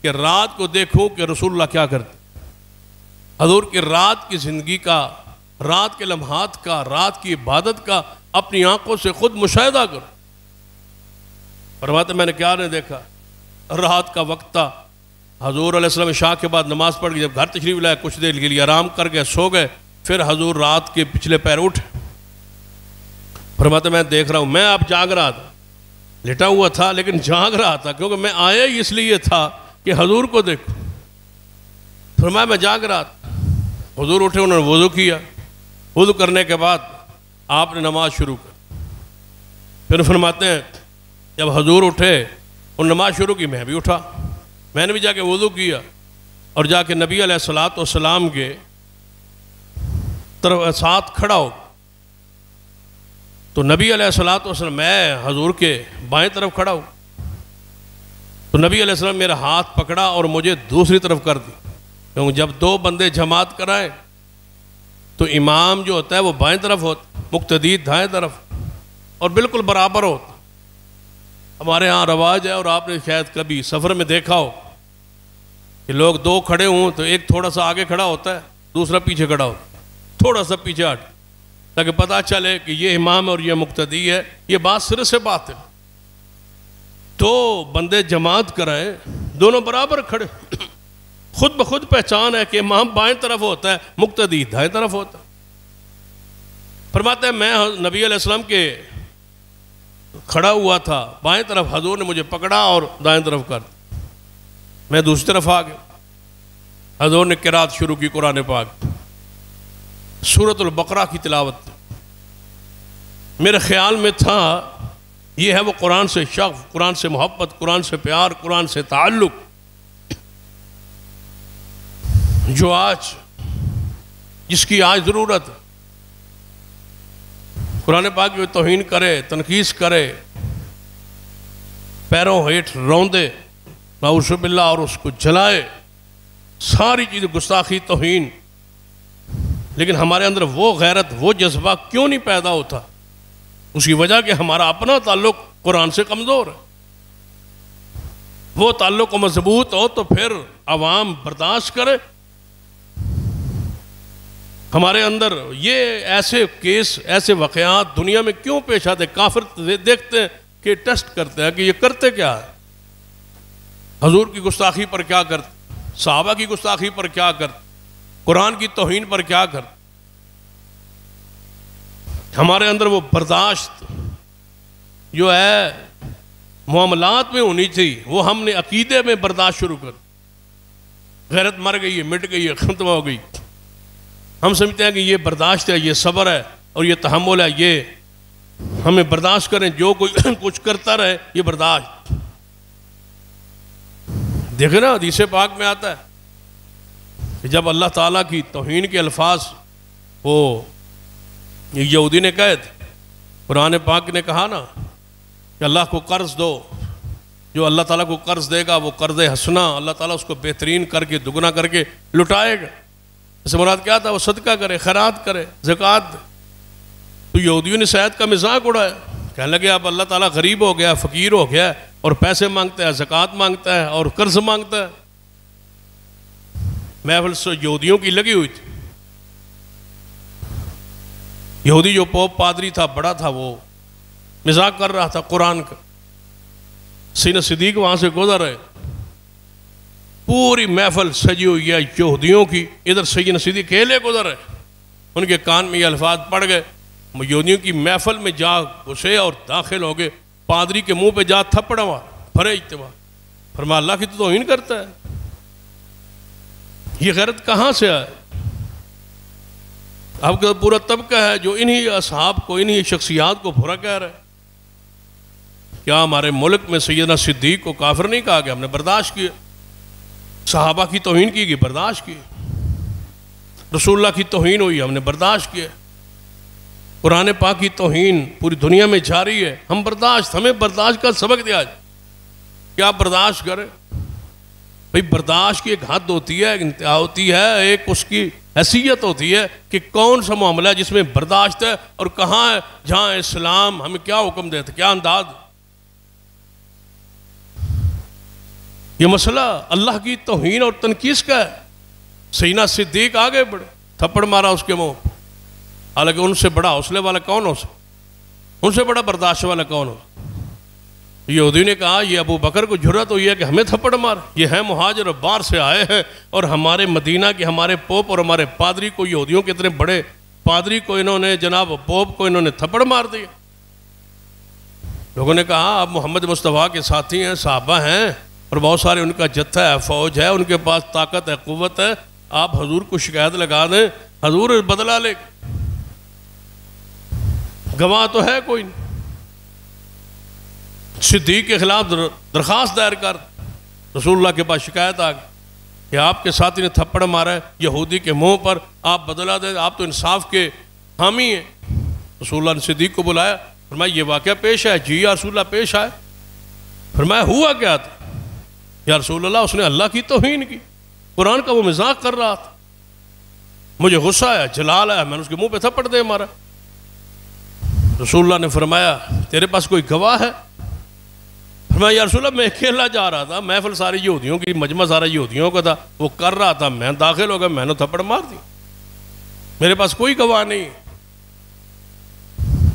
کہ رات کو دیکھوں کہ رسول اللہ کیا کرتے، حضور کی رات کی زندگی کا، رات کے لمحات کا، رات کی عبادت کا اپنی آنکھوں سے خود مشاہدہ کروں۔ فرماتے ہیں میں نے کیا نہیں دیکھا، رات کا وقت تھا، حضور علیہ السلام عشاء کے بعد نماز پڑھ کے جب گھر تشریف لائے، کچھ دیر کے لیے آرام کر کے سو گئے، پھر حضور رات کے پچھلے پیر اٹھے۔ فرماتے میں دیکھ رہا ہوں، میں آپ جاگ رہا تھا، لٹا ہوا تھا لیکن جاگ رہا تھا، کیونکہ میں آیا ہی اس لیے تھا کہ حضور کو دیکھو۔ فرمایا میں جاگ رہا تھا، حضور اٹھے، انہوں نے وضو کیا، وضو کرنے کے بعد آپ نے نماز شروع کر۔ پھر فرماتے ہیں جب حضور اٹھے اور نماز شروع کی، میں بھی اٹھا، میں نے بھی جا کے وضو کیا اور جا کے نبی علیہ السلام کے ساتھ کھڑا ہو۔ تو نبی علیہ السلام، میں حضور کے بائیں طرف کھڑا ہوں، تو نبی علیہ السلام میرا ہاتھ پکڑا اور مجھے دوسری طرف کر دی، کیونکہ جب 2 بندے جماعت کرائیں تو امام جو ہوتا ہے وہ بائیں طرف ہوتا، مقتدی دائیں طرف، اور بالکل برابر ہوتا۔ ہمارے ہاں رواج ہے، اور آپ نے شاید کبھی سفر میں دیکھا ہو کہ لوگ 2 کھڑے ہوں تو ایک تھوڑا سا آگے کھڑا ہوتا ہے، دوسرا پیچھے کھڑا ہوتا ہے، تھوڑا سا پیچھے ہٹ، تاکہ پتہ چلے کہ یہ امام اور یہ مقتدی ہے۔ یہ بات سر سے بات ہے، 2 بندے جماعت کرائیں، دونوں برابر کھڑے، خود بخود پہچان ہے کہ امام بائیں طرف ہوتا ہے، مقتدی دائیں طرف ہوتا ہے۔ فرماتے ہیں میں نبی علیہ السلام کے کھڑا ہوا تھا بائیں طرف، حضور نے مجھے پکڑا اور دائیں طرف کر، میں دوسری طرف آ گیا۔ حضور نے قرات شروع کی قرآن پاک، سورۃ البقرہ کی تلاوت۔ میرے خیال میں تھا یہ ہے وہ قرآن سے شغف، قرآن سے محبت، قرآن سے پیار، قرآن سے تعلق، جو آج، جس کی آج ضرورت ہے۔ قرآن پاک کی توہین کرے، تنقیص کرے، پیروں ہیٹھ روندے، نعوذ باللہ، اور اس کو جلائے، ساری چیزیں گستاخی توہین. لیکن ہمارے اندر وہ غیرت، وہ جذبہ کیوں نہیں پیدا ہوتا؟ اس کی وجہ کہ ہمارا اپنا تعلق قرآن سے کمزور ہے. وہ تعلق مضبوط ہو تو پھر عوام برداشت کرے. ہمارے اندر یہ ایسے کیس، ایسے واقعات دنیا میں کیوں پیش آتے؟ کافر دیکھتے ہیں کہ ٹیسٹ کرتے ہیں کہ یہ کرتے کیا ہے. حضور کی گستاخی پر کیا کرتے، صحابہ کی گستاخی پر کیا کرتے، قرآن کی توہین پر کیا کرتے. ہمارے اندر وہ برداشت جو ہے معاملات میں ہونی چاہیے، وہ ہم نے عقیدے میں برداشت شروع کر. غیرت مر گئی ہے، مٹ گئی ہے، ختم ہو گئی. ہم سمجھتے ہیں کہ یہ برداشت ہے، یہ صبر ہے اور یہ تحمل ہے، یہ ہمیں برداشت کریں، جو کوئی کچھ کرتا رہے یہ برداشت. دیکھیں نا، حدیث پاک میں آتا ہے کہ جب اللہ تعالیٰ کی توہین کے الفاظ وہ یہودی نے کہے تھے، قرآن پاک نے کہا نا کہ اللہ کو قرض دو، جو اللہ تعالیٰ کو قرض دے گا وہ قرض حسنہ، اللہ تعالیٰ اس کو بہترین کر کے، دگنا کر کے لٹائے گا. اس سے مراد کیا تھا؟ وہ صدقہ کرے، خیرات کرے، زکوٰۃ دے. تو یہودیوں نے صحت کا مذاق اڑایا، کہنے لگے اب اللہ تعالیٰ غریب ہو گیا، فقیر ہو گیا اور پیسے مانگتا ہے، زکوٰۃ مانگتا ہے اور قرض مانگتا ہے. محفل سے یہودیوں کی لگی ہوئی تھی. یہودی جو پوپ پادری تھا، بڑا تھا، وہ مذاق کر رہا تھا قرآن کا. سیدنا صدیق وہاں سے گزر رہے، پوری محفل سجی ہوئی ہے یہودیوں کی. ادھر سیدنا صدیق اکیلے گزر رہے، ان کے کان میں یہ الفاظ پڑ گئے. یہودیوں کی محفل میں جا گھسے اور داخل ہو گئے. پادری کے منہ پہ جا تھپڑ مار، بھرے اجتماع. فرمایا اللہ کی تو توہین کرتا ہے. یہ غیرت کہاں سے آئے؟ اب کا پورا طبقہ ہے جو انہی اصحاب کو، انہی شخصیات کو برا کہہ رہا ہے. کیا ہمارے ملک میں سیدنا صدیق کو کافر نہیں کہا گیا؟ ہم نے برداشت کیا. صحابہ کی توہین کی گئی، برداشت کی. رسول اللہ کی توہین ہوئی، ہم نے برداشت کیا. قرآن پاک کی توہین پوری دنیا میں جاری ہے، ہم برداشت. ہمیں برداشت کا سبق دیا جائے. کیا برداشت کرے بھئی؟ برداشت کی ایک حد ہوتی ہے، ایک انتہا ہوتی ہے، ایک اس کی حیثیت ہوتی ہے کہ کون سا معاملہ ہے جس میں برداشت ہے اور کہاں ہے جہاں اسلام ہمیں کیا حکم دیتا، کیا انداز. یہ مسئلہ اللہ کی توہین اور تنقیص کا ہے. سیدنا صدیق آگے بڑھے، تھپڑ مارا اس کے منہ. حالانکہ ان سے بڑا حوصلے والا کون ہو سکتا، ان سے بڑا برداشت والا کون ہو. یہودی نے کہا یہ ابو بکر کو جرأت ہوئی ہے کہ ہمیں تھپڑ مار، یہ ہے مہاجر اور باہر سے آئے ہیں، اور ہمارے مدینہ کے ہمارے پوپ اور ہمارے پادری کو، یہودیوں کے اتنے بڑے پادری کو انہوں نے، جناب پوپ کو انہوں نے تھپڑ مار دیا. لوگوں نے کہا آپ محمد مصطفیٰ کے ساتھی ہیں، صحابہ ہیں اور بہت سارے ان کا جتھا ہے، فوج ہے، ان کے پاس طاقت ہے، قوت ہے، آپ حضور کو شکایت لگا دیں، حضور بدلہ لے. گواہ تو ہے کوئی نہیں. صدیق کے خلاف درخواست دائر کر، رسول اللہ کے پاس شکایت آ گئی کہ آپ کے ساتھی نے تھپڑ مارا ہے یہودی کے منہ پر، آپ بدلہ دیں، آپ تو انصاف کے حامی ہیں. رسول اللہ نے صدیق کو بلایا، فرمایا یہ واقعہ پیش ہے. جی یا رسول اللہ پیش آئے. فرمایا ہوا کیا تھا؟ یا رسول اللہ اس نے اللہ کی توہین کی، قرآن کا وہ مذاق کر رہا تھا، مجھے غصہ آیا، جلال آیا، میں نے اس کے منہ پہ تھپڑ دے مارا. رسول اللہ نے فرمایا تیرے پاس کوئی گواہ ہے؟ فرمایا یا رسول اللہ میں اکیلا جا رہا تھا، محفل ساری یہودیوں کی، مجمع سارا یہودیوں کا تھا، وہ کر رہا تھا، میں داخل ہو گیا، میں نے تھپڑ مار دی، میرے پاس کوئی گواہ نہیں.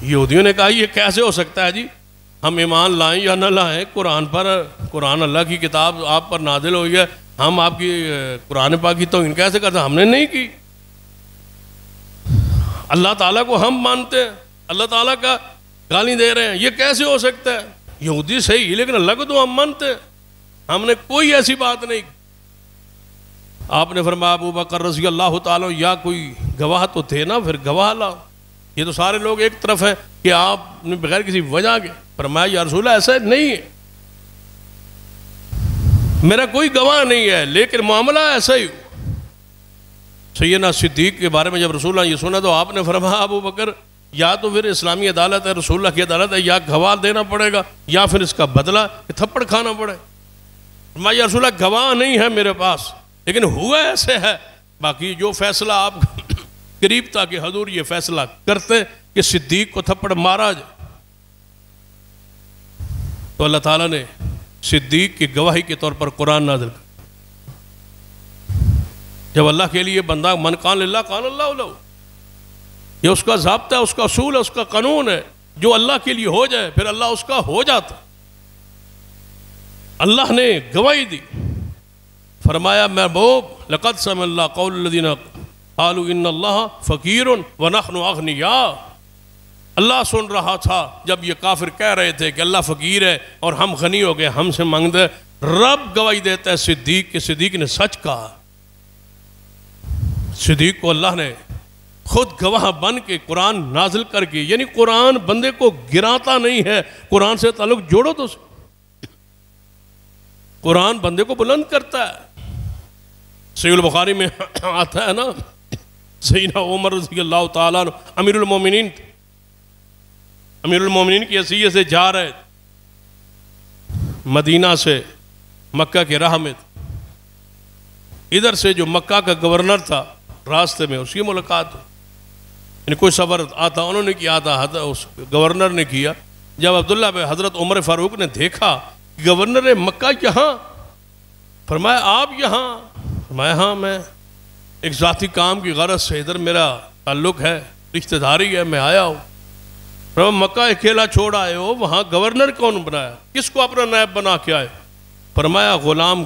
یہودیوں نے کہا یہ کیسے ہو سکتا ہے جی؟ ہم ایمان لائیں یا نہ لائیں قرآن پر، قرآن اللہ کی کتاب آپ پر نازل ہوئی ہے، ہم آپ کی قرآن پاک کی توہین کیسے کرتے ہیں؟ ہم نے نہیں کی. اللہ تعالیٰ کو ہم مانتے ہیں، اللہ تعالیٰ کا گالی دے رہے ہیں، یہ کیسے ہو سکتا ہے؟ یہودی صحیح لیکن اللہ کو تو ہم مانتے ہیں، ہم نے کوئی ایسی بات نہیں. آپ نے فرمایا ابو بکر رضی اللہ تعالیٰ یا کوئی گواہ تو تھے نا، پھر گواہ لاؤ. یہ تو سارے لوگ ایک طرف ہیں کہ آپ نے بغیر کسی وجہ کے. فرمایا یا رسول اللہ ایسا نہیں ہے، میرا کوئی گواہ نہیں ہے لیکن معاملہ ایسا ہی. سیدنا صدیق کے بارے میں جب رسول اللہ یہ سنا تو آپ نے فرمایا ابو بکر یا تو پھر اسلامی عدالت ہے، رسول اللہ کی عدالت ہے، یا گواہ دینا پڑے گا یا پھر اس کا بدلہ تھپڑ کھانا پڑے. فرمایا یا رسول اللہ گواہ نہیں ہے میرے پاس، لیکن ہوا ایسے ہے، باقی جو فیصلہ آپ قریب تھا کہ حضور یہ فیصلہ کرتے کہ صدیق کو تھپڑ مارا جائے، تو اللہ تعالیٰ نے صدیق کی گواہی کے طور پر قرآن نازل کر. جب اللہ کے لیے بندہ من کان للہ کان اللہ لہ، یہ اس کا ضابطہ ہے، اس کا اصول ہے، اس کا قانون ہے. جو اللہ کے لیے ہو جائے پھر اللہ اس کا ہو جاتا. اللہ نے گواہی دی، فرمایا محبوب لقد سمع اللہ قول الذین قالوا ان اللہ فقیر ونحن اغنیاء. اللہ سن رہا تھا جب یہ کافر کہہ رہے تھے کہ اللہ فقیر ہے اور ہم غنی ہو گئے، ہم سے مانگتے. رب گواہی دیتا ہے صدیق کہ صدیق نے سچ کہا. صدیق کو اللہ نے خود گواہ بن کے قرآن نازل کر کے، یعنی قرآن بندے کو گراتا نہیں ہے، قرآن سے تعلق جوڑو تو قرآن بندے کو بلند کرتا ہے. صحیح البخاری میں آتا ہے نا، سیدنا عمر رضی اللہ تعالیٰ عنہ امیر المومنین، امیر المومنین کی حیثیت سے جا رہے مدینہ سے مکہ کے راہ میں. ادھر سے جو مکہ کا گورنر تھا راستے میں اس کی ملاقات، یعنی کوئی سفر آتا انہوں نے کیا تھا، اس گورنر نے کیا. جب عبداللہ بن حضرت عمر فاروق نے دیکھا کہ گورنر مکہ یہاں، فرمایا آپ یہاں؟ فرمایا ہاں، میں ایک ذاتی کام کی غرض سے ادھر میرا تعلق ہے، رشتہ داری ہے، میں آیا ہوں. فرمایا مکہ اکیلا چھوڑ آئے ہو، وہاں گورنر کون بنایا؟ کس کو اپنا نائب بنا کے آئے؟ فرمایا غلام.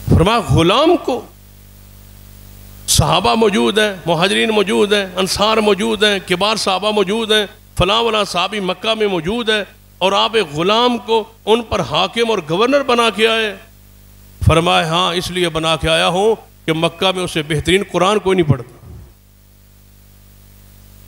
فرمایا غلام کو؟ صحابہ موجود ہیں، مہاجرین موجود ہیں، انصار موجود ہیں، کبار صحابہ موجود ہیں، فلاں ولاں صحابی مکہ میں موجود ہے، اور آپ ایک غلام کو ان پر حاکم اور گورنر بنا کے آئے؟ فرمایا ہاں، اس لیے بنا کے آیا ہوں کہ مکہ میں اسے بہترین قرآن کوئی نہیں پڑھتا.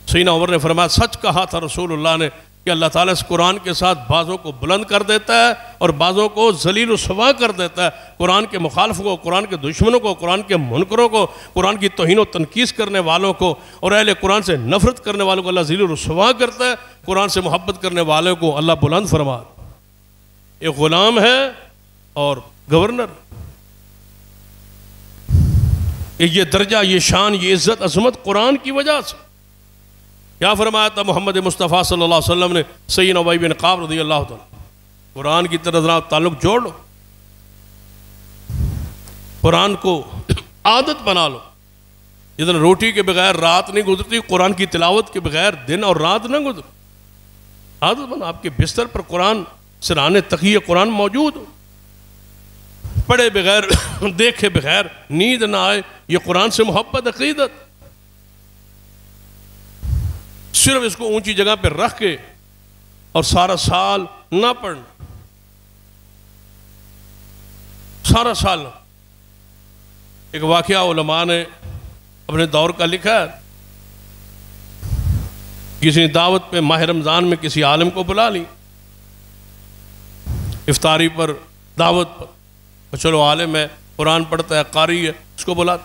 سیدنا عمر نے فرمایا سچ کہا تھا رسول اللہ نے کہ اللہ تعالیٰ اس قرآن کے ساتھ بعضوں کو بلند کر دیتا ہے اور بعضوں کو ذلیل و سوا کر دیتا ہے. قرآن کے مخالفوں کو، قرآن کے دشمنوں کو، قرآن کے منکروں کو، قرآن کی توہین و تنقیص کرنے والوں کو اور اہل قرآن سے نفرت کرنے والوں کو اللہ ذلیل و سوا کرتا ہے. قرآن سے محبت کرنے والوں کو اللہ بلند فرما. ایک غلام ہے اور گورنر، یہ درجہ، یہ شان، یہ عزت عظمت قرآن کی وجہ سے. کیا فرمایا تھا محمد مصطفیٰ صلی اللہ علیہ وسلم نے سیدنا ابی بن کعب رضی اللہ تعالیٰ، قرآن کی طرح تعلق جوڑ لو، قرآن کو عادت بنا لو. جتنا روٹی کے بغیر رات نہیں گزرتی، قرآن کی تلاوت کے بغیر دن اور رات نہ گزر. عادت بنا، آپ کے بستر پر قرآن، سرانے تقیہ قرآن موجود ہو، پڑھے بغیر دیکھے بغیر نیند نہ آئے. یہ قرآن سے محبت، عقیدت. صرف اس کو اونچی جگہ پہ رکھ کے اور سارا سال نہ پڑھنا، سارا سال. ایک واقعہ علماء نے اپنے دور کا لکھا ہے، کسی دعوت پہ ماہ رمضان میں کسی عالم کو بلا لی، افطاری پر دعوت پر، چلو عالم ہے، قرآن پڑھتا ہے، قاری ہے، اس کو بلا.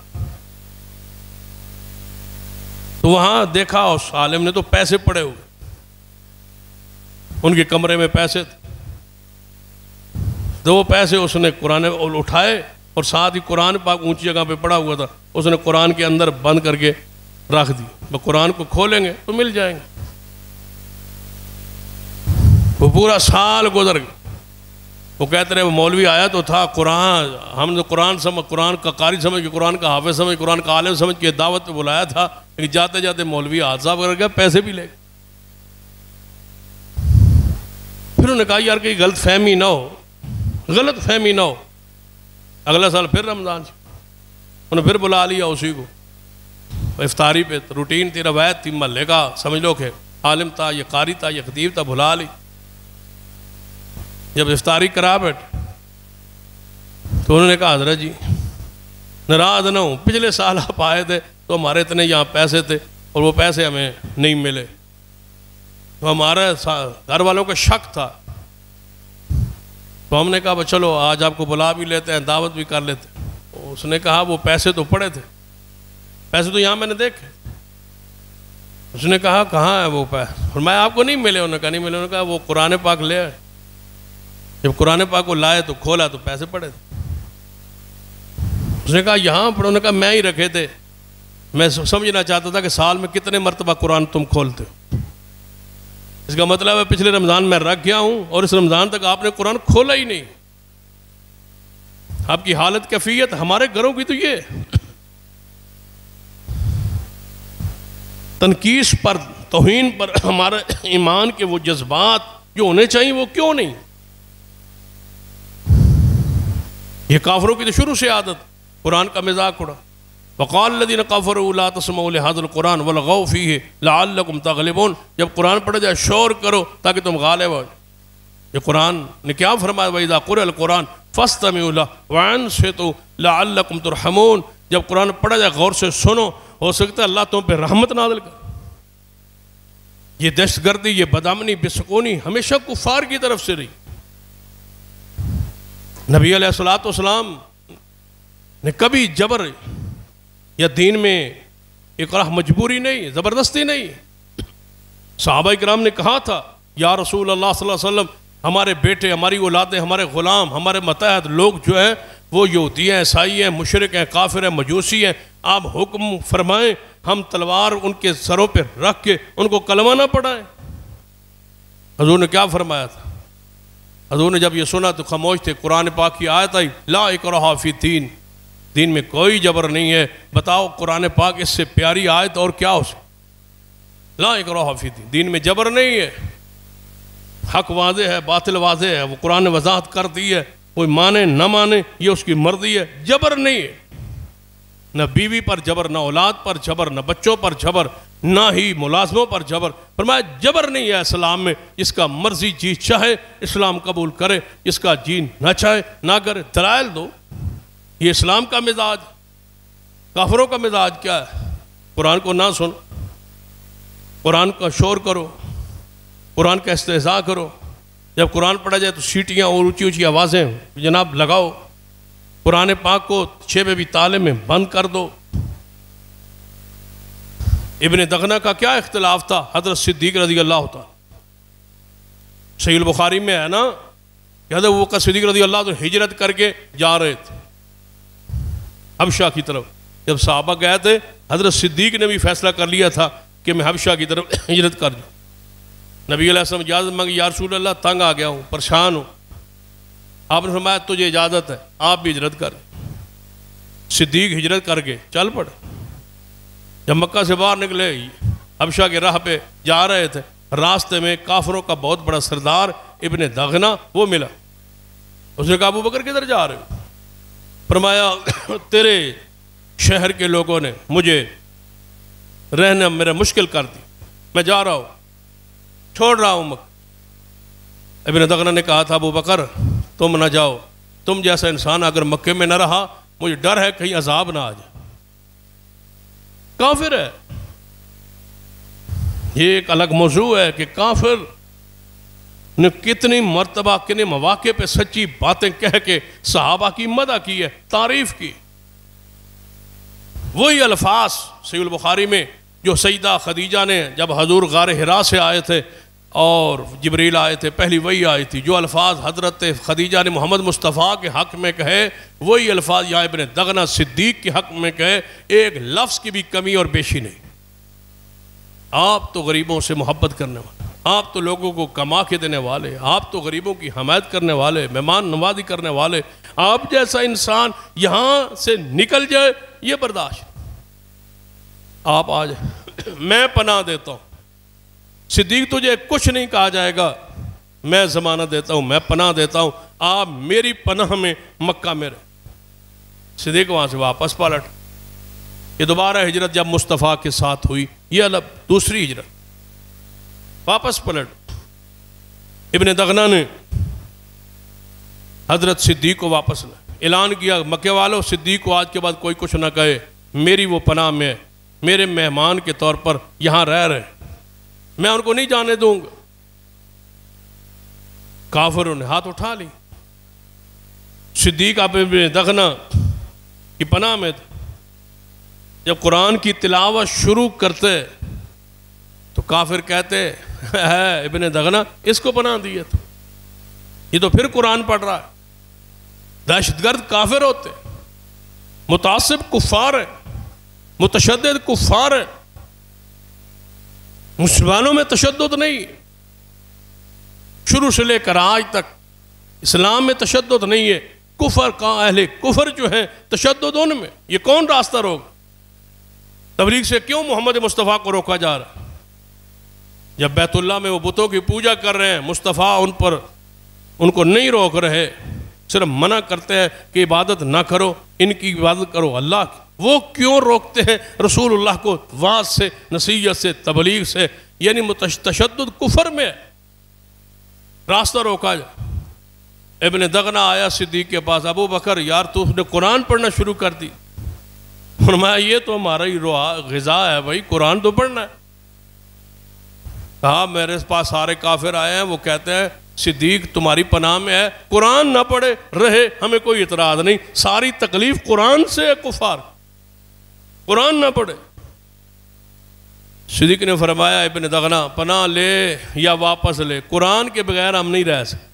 تو وہاں دیکھا اس عالم نے تو پیسے پڑے ہوئے، ان کے کمرے میں پیسے تھے. تو وہ پیسے اس نے قرآن اٹھائے اور ساتھ ہی قرآن پاک اونچی جگہ پہ پڑا ہوا تھا، اس نے قرآن کے اندر بند کر کے رکھ دی. وہ قرآن کو کھولیں گے تو مل جائیں گے. وہ پورا سال گزر گیا. وہ کہتے رہے وہ مولوی آیا تو تھا، قرآن ہم نے قرآن کا قاری سمجھ کے، قرآن کا حافظ سمجھ، قرآن کا عالم سمجھ کے دعوت پہ بلایا تھا، لیکن جاتے جاتے مولوی حادثہ کر گیا، پیسے بھی لے گئے. پھر انہوں نے کہا یار کہ غلط فہمی نہ ہو، غلط فہمی نہ ہو. اگلا سال پھر رمضان سے انہوں نے پھر بلا لیا اسی کو افطاری پہ. روٹین تھی، روایت تھی، محلے کا سمجھ لو کہ عالم تھا، یہ قاری تھا، یہ خطیب تھا، بلا لی. جب افطاری کرا بیٹھے تو انہوں نے کہا حضرت جی ناراض نہ ہوں، پچھلے سال آپ آئے تھے تو ہمارے اتنے یہاں پیسے تھے اور وہ پیسے ہمیں نہیں ملے، تو ہمارا گھر والوں کا شک تھا. تو ہم نے کہا چلو آج آپ کو بلا بھی لیتے ہیں، دعوت بھی کر لیتے ہیں. اس نے کہا وہ پیسے تو پڑے تھے، پیسے تو یہاں میں نے دیکھے. اس نے کہا کہاں ہے وہ پیسے؟ اور میں آپ کو نہیں ملے. انہوں نے کہا نہیں ملے. انہوں نے کہا وہ قرآن پاک لے آئے. جب قرآن پاک کو لائے تو کھولا تو پیسے پڑے تھے. اس نے کہا یہاں پڑھو. نے کہا میں ہی رکھے تھے, میں سمجھنا چاہتا تھا کہ سال میں کتنے مرتبہ قرآن تم کھولتے ہو. اس کا مطلب ہے پچھلے رمضان میں رکھ گیا ہوں اور اس رمضان تک آپ نے قرآن کھولا ہی نہیں. آپ کی حالت کیفیت ہمارے گھروں کی تو یہ تنقیص پر, توہین پر ہمارے ایمان کے وہ جذبات جو ہونے چاہیے وہ کیوں نہیں. یہ کافروں کی تو شروع سے عادت, قرآن کا مذاق اڑا. وقال الذين كفروا لا تسمعوا لهذا القرآن والغوا فيه لعلكم تغلبون. جب قرآن پڑھا جائے شور کرو تاکہ تم غالب ہو. یہ قرآن نے کیا فرمایا, وَإِذَا قُرِئَ الْقُرْآنُ فَاسْتَمِعُوا لَهُ وَأَنصِتُوا لَعَلَّكُمْ تُرْحَمُونَ. جب قرآن پڑھا جائے غور سے سنو, ہو سکتا ہے اللہ تم پہ رحمت نازل کر. یہ دہشت گردی, یہ بدامنی, بے سکونی ہمیشہ کفار کی طرف سے رہی. نبی علیہ السلام نے کبھی جبر یا دین میں اکراہ مجبوری نہیں, زبردستی نہیں. صحابہ کرام نے کہا تھا یا رسول اللہ صلی اللہ علیہ وسلم ہمارے بیٹے, ہماری اولادیں, ہمارے غلام, ہمارے متحد لوگ جو ہیں وہ یہودی ہیں, عیسائی ہیں, مشرک ہیں, کافر ہیں, مجوسی ہیں, آپ حکم فرمائیں ہم تلوار ان کے سروں پہ رکھ کے ان کو کلمہ نہ پڑھائیں. حضور نے کیا فرمایا تھا؟ حضور نے جب یہ سنا تو خاموش تھے. قرآن پاک کی آیت آئی لا اکراہ فی الدین, دین میں کوئی جبر نہیں ہے. بتاؤ قرآن پاک اس سے پیاری آیت اور کیا ہو سکتی؟ لا اکراہ فی الدین, دین میں جبر نہیں ہے. حق واضح ہے, باطل واضح ہے, وہ قرآن نے وضاحت کر دی ہے. کوئی مانے نہ مانے یہ اس کی مرضی ہے, جبر نہیں ہے. نہ بیوی پر جبر, نہ اولاد پر جبر, نہ بچوں پر جبر, نہ ہی ملازموں پر جبر. فرمایا جبر نہیں ہے اسلام میں. جس کا مرضی جی چاہے اسلام قبول کرے, جس کا جی نہ چاہے نہ کرے. دلائل دو. یہ اسلام کا مزاج. کافروں کا مزاج کیا ہے؟ قرآن کو نہ سن, قرآن کا شور کرو, قرآن کا استہزاء کرو. جب قرآن پڑھا جائے تو سیٹیاں اور اونچی اونچی آوازیں جناب لگاؤ. قرآن پاک کو 6 تالے میں بند کر دو. ابن دغنہ کا کیا اختلاف تھا حضرت صدیق رضی اللہ تعالیٰ. صحیح البخاری میں ہے نا کہ حضرت ابوبکر صدیق رضی اللہ عنہ ہجرت کر کے جا رہے تھے حبشہ کی طرف. جب صحابہ گئے تھے حضرت صدیق نے بھی فیصلہ کر لیا تھا کہ میں حبشہ کی طرف ہجرت کر جاؤں. نبی علیہ السلام اجازت مانگی, یا رسول اللہ تنگ آ گیا ہوں, پریشان ہوں. آپ نے فرمایا تجھے اجازت ہے, آپ بھی ہجرت کر. صدیق ہجرت کر کے چل پڑے. جب مکہ سے باہر نکلے حبشہ کے راہ پہ جا رہے تھے, راستے میں کافروں کا بہت بڑا سردار ابن دغنہ وہ ملا. اس نے کہا ابوبکر کدھر جا رہے ہو؟ فرمایا تیرے شہر کے لوگوں نے مجھے رہنا میرا مشکل کر دی, میں جا رہا ہوں, چھوڑ رہا ہوں مکہ. ابن دغنہ نے کہا تھا ابوبکر تم نہ جاؤ, تم جیسا انسان اگر مکے میں نہ رہا مجھے ڈر ہے کہیں عذاب نہ آ جائے. کافر ہے. یہ ایک الگ موضوع ہے کہ کافر نے کتنی مرتبہ کتنے مواقع پہ سچی باتیں کہہ کے صحابہ کی مدح کی ہے, تعریف کی. وہی الفاظ صحیح البخاری میں جو سیدہ خدیجہ نے جب حضور غار حرا سے آئے تھے اور جبریل آئے تھے, پہلی وہی آئی تھی. جو الفاظ حضرت خدیجہ نے محمد مصطفیٰ کے حق میں کہے وہی الفاظ یہاں ابن دغنہ صدیق کے حق میں کہے. ایک لفظ کی بھی کمی اور بیشی نہیں. آپ تو غریبوں سے محبت کرنے والے, آپ تو لوگوں کو کما کے دینے والے, آپ تو غریبوں کی حمایت کرنے والے, مہمان نوازی کرنے والے. آپ جیسا انسان یہاں سے نکل جائے یہ برداشت. آپ آ جائے, میں پناہ دیتا ہوں. صدیق تجھے کچھ نہیں کہا جائے گا, میں ضمانت دیتا ہوں, میں پناہ دیتا ہوں, آپ میری پناہ میں مکہ میں رہے. صدیق وہاں سے واپس پلٹ. یہ دوبارہ ہجرت جب مصطفیٰ کے ساتھ ہوئی, یہ الگ دوسری ہجرت, واپس پلٹ. ابن دغنہ نے حضرت صدیق کو واپس اعلان کیا, مکے والوں صدیق کو آج کے بعد کوئی کچھ نہ کہے, میری وہ پناہ میں, میرے مہمان کے طور پر یہاں رہ رہے, میں ان کو نہیں جانے دوں گا. کافروں نے ہاتھ اٹھا لی. صدیق ابن دغنہ کی پناہ میں تھے. جب قرآن کی تلاوت شروع کرتے تو کافر کہتے ہے ابن دغنہ اس کو پناہ دیے تو یہ تو پھر قرآن پڑھ رہا ہے۔ دہشت گرد کافر ہوتے، متعصب کفار ہے، متشدد کفار ہے۔ مسلمانوں میں تشدد نہیں، شروع سے لے کر آج تک اسلام میں تشدد نہیں ہے۔ کفر کا اہل کفر جو ہے تشدد ان میں، یہ کون راستہ روک؟ تبلیغ سے کیوں محمد مصطفیٰ کو روکا جا رہا ہے؟ جب بیت اللہ میں وہ بتوں کی پوجا کر رہے ہیں، مصطفیٰ ان کو نہیں روک رہے، صرف منع کرتے ہیں کہ عبادت نہ کرو، ان کی عبادت کرو اللہ کی۔ وہ کیوں روکتے ہیں رسول اللہ کو وعظ سے، نصیحت سے، تبلیغ سے؟ یعنی تشدد کفر میں ہے، راستہ روکا جائے۔ ابن دغنا آیا صدیق کے پاس، ابو بکر یار تو نے قرآن پڑھنا شروع کر دی۔ فرمایا یہ تو ہمارا ہی غذا ہے بھائی، قرآن تو پڑھنا ہے۔ کہا میرے پاس سارے کافر آئے ہیں، وہ کہتے ہیں صدیق تمہاری پناہ میں ہے، قرآن نہ پڑھے رہے ہمیں کوئی اعتراض نہیں، ساری تکلیف قرآن سے ہے کفار، قرآن نہ پڑھے۔ صدیق نے فرمایا ابن دغنا پناہ لے یا واپس لے، قرآن کے بغیر ہم نہیں رہ سکتے،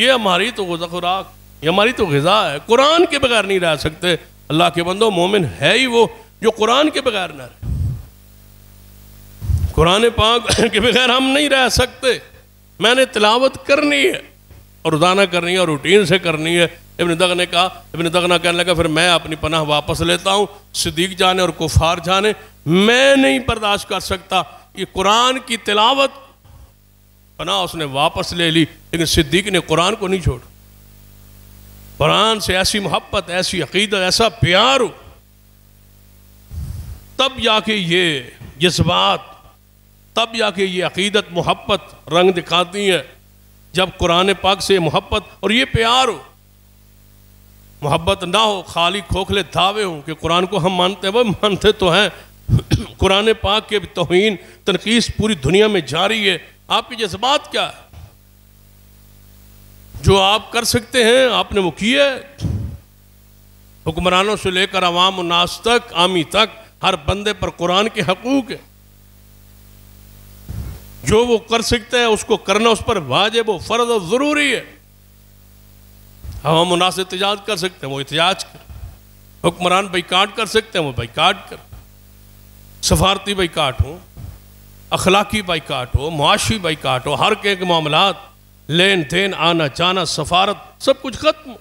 یہ ہماری تو خوراک، یہ ہماری تو غذا ہے، قرآن کے بغیر نہیں رہ سکتے۔ اللہ کے بندوں، مومن ہے ہی وہ جو قرآن کے بغیر نہ رہے، قرآن پاک کے بغیر ہم نہیں رہ سکتے۔ میں نے تلاوت کرنی ہے اور روزانہ کرنی ہے اور روٹین سے کرنی ہے۔ ابن دغنا کہنے لگا پھر میں اپنی پناہ واپس لیتا ہوں، صدیق جانے اور کفار جانے، میں نہیں برداشت کر سکتا یہ قرآن کی تلاوت۔ پناہ اس نے واپس لے لی، لیکن صدیق نے قرآن کو نہیں چھوڑا۔ قرآن سے ایسی محبت، ایسی عقیدت، ایسا پیار ہو، تب جا کے یہ جذبات، تب جا کے یہ عقیدت، محبت رنگ دکھاتی ہے۔ جب قرآن پاک سے محبت اور یہ پیار ہو، محبت نہ ہو، خالی کھوکھلے دعوے ہوں کہ قرآن کو ہم مانتے ہیں، وہ مانتے تو ہیں، قرآن پاک کے توہین تنقیص پوری دنیا میں جاری ہے۔ آپ کے جذبات کیا ہے؟ جو آپ کر سکتے ہیں آپ نے وہ کیا ہے۔ حکمرانوں سے لے کر عوام الناس تک، عامی تک، ہر بندے پر قرآن کے حقوق ہے۔ جو وہ کر سکتے ہیں اس کو کرنا اس پر واجب و فرض و ضروری ہے۔ عوام الناس سے احتجاج کر سکتے ہیں وہ احتجاج کر، حکمران بائیکاٹ کر سکتے ہیں وہ بائیکاٹ کر، سفارتی بائیکاٹ ہو، اخلاقی بائیکاٹ ہو، معاشی بائیکاٹ ہو، ہر کے معاملات، لین دین، آنا جانا، سفارت، سب کچھ ختم۔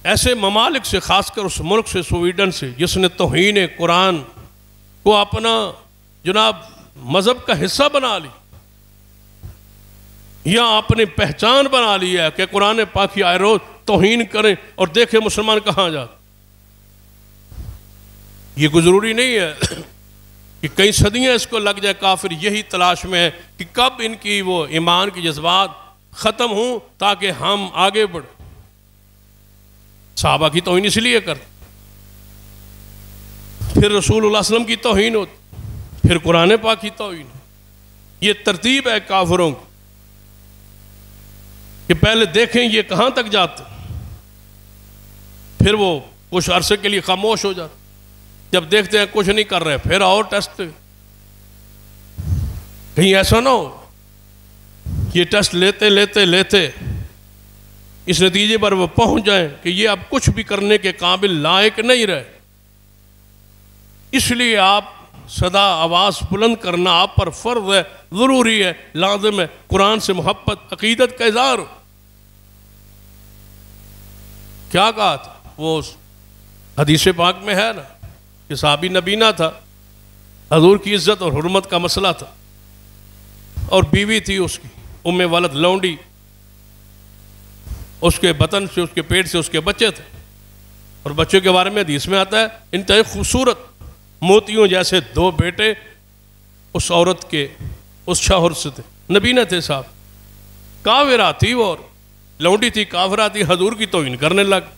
ایسے ممالک سے، خاص کر اس ملک سے، سویڈن سے، جس نے توہین قرآن کو اپنا جناب مذہب کا حصہ بنا لی یا اپنی پہچان بنا لی ہے کہ قرآن پاک کی آئے روز توہین کریں اور دیکھیں مسلمان کہاں جاتے۔ یہ کوئی ضروری نہیں ہے کہ کئی صدیاں اس کو لگ جائے، کافر یہی تلاش میں ہے کہ کب ان کی وہ ایمان کی جذبات ختم ہوں تاکہ ہم آگے بڑھیں۔ صحابہ کی توہین اس لیے کرتے، پھر رسول اللہ صلی اللہ علیہ وسلم کی توہین ہوتی، پھر قرآن پاک کی توہین ہوتی۔ یہ ترتیب ہے کافروں کی کہ پہلے دیکھیں یہ کہاں تک جاتے، پھر وہ کچھ عرصے کے لیے خاموش ہو جاتے، جب دیکھتے ہیں کچھ نہیں کر رہے پھر اور ٹیسٹ۔ کہیں ایسا نہ ہو یہ ٹیسٹ لیتے لیتے لیتے اس نتیجے پر وہ پہنچ جائیں کہ یہ اب کچھ بھی کرنے کے قابل لائق نہیں رہے۔ اس لیے آپ صدا آواز بلند کرنا آپ پر فرض ہے، ضروری ہے، لازم ہے۔ قرآن سے محبت، عقیدت کا اظہار ہو۔ کیا کہا تھا وہ حدیث پاک میں ہے نا کہ صحابی نبینا تھا، حضور کی عزت اور حرمت کا مسئلہ تھا، اور بیوی تھی اس کی ام ولد لونڈی، اس کے بطن سے، اس کے پیٹ سے اس کے بچے تھے، اور بچوں کے بارے میں حدیث میں آتا ہے انتہائی خوبصورت موتیوں جیسے دو بیٹے اس عورت کے، اس شوہر سے تھے، نبینا تھے صاحب، کافرہ تھی وہ، اور لونڈی تھی، کافرہ تھی، حضور کی توہین کرنے لگ۔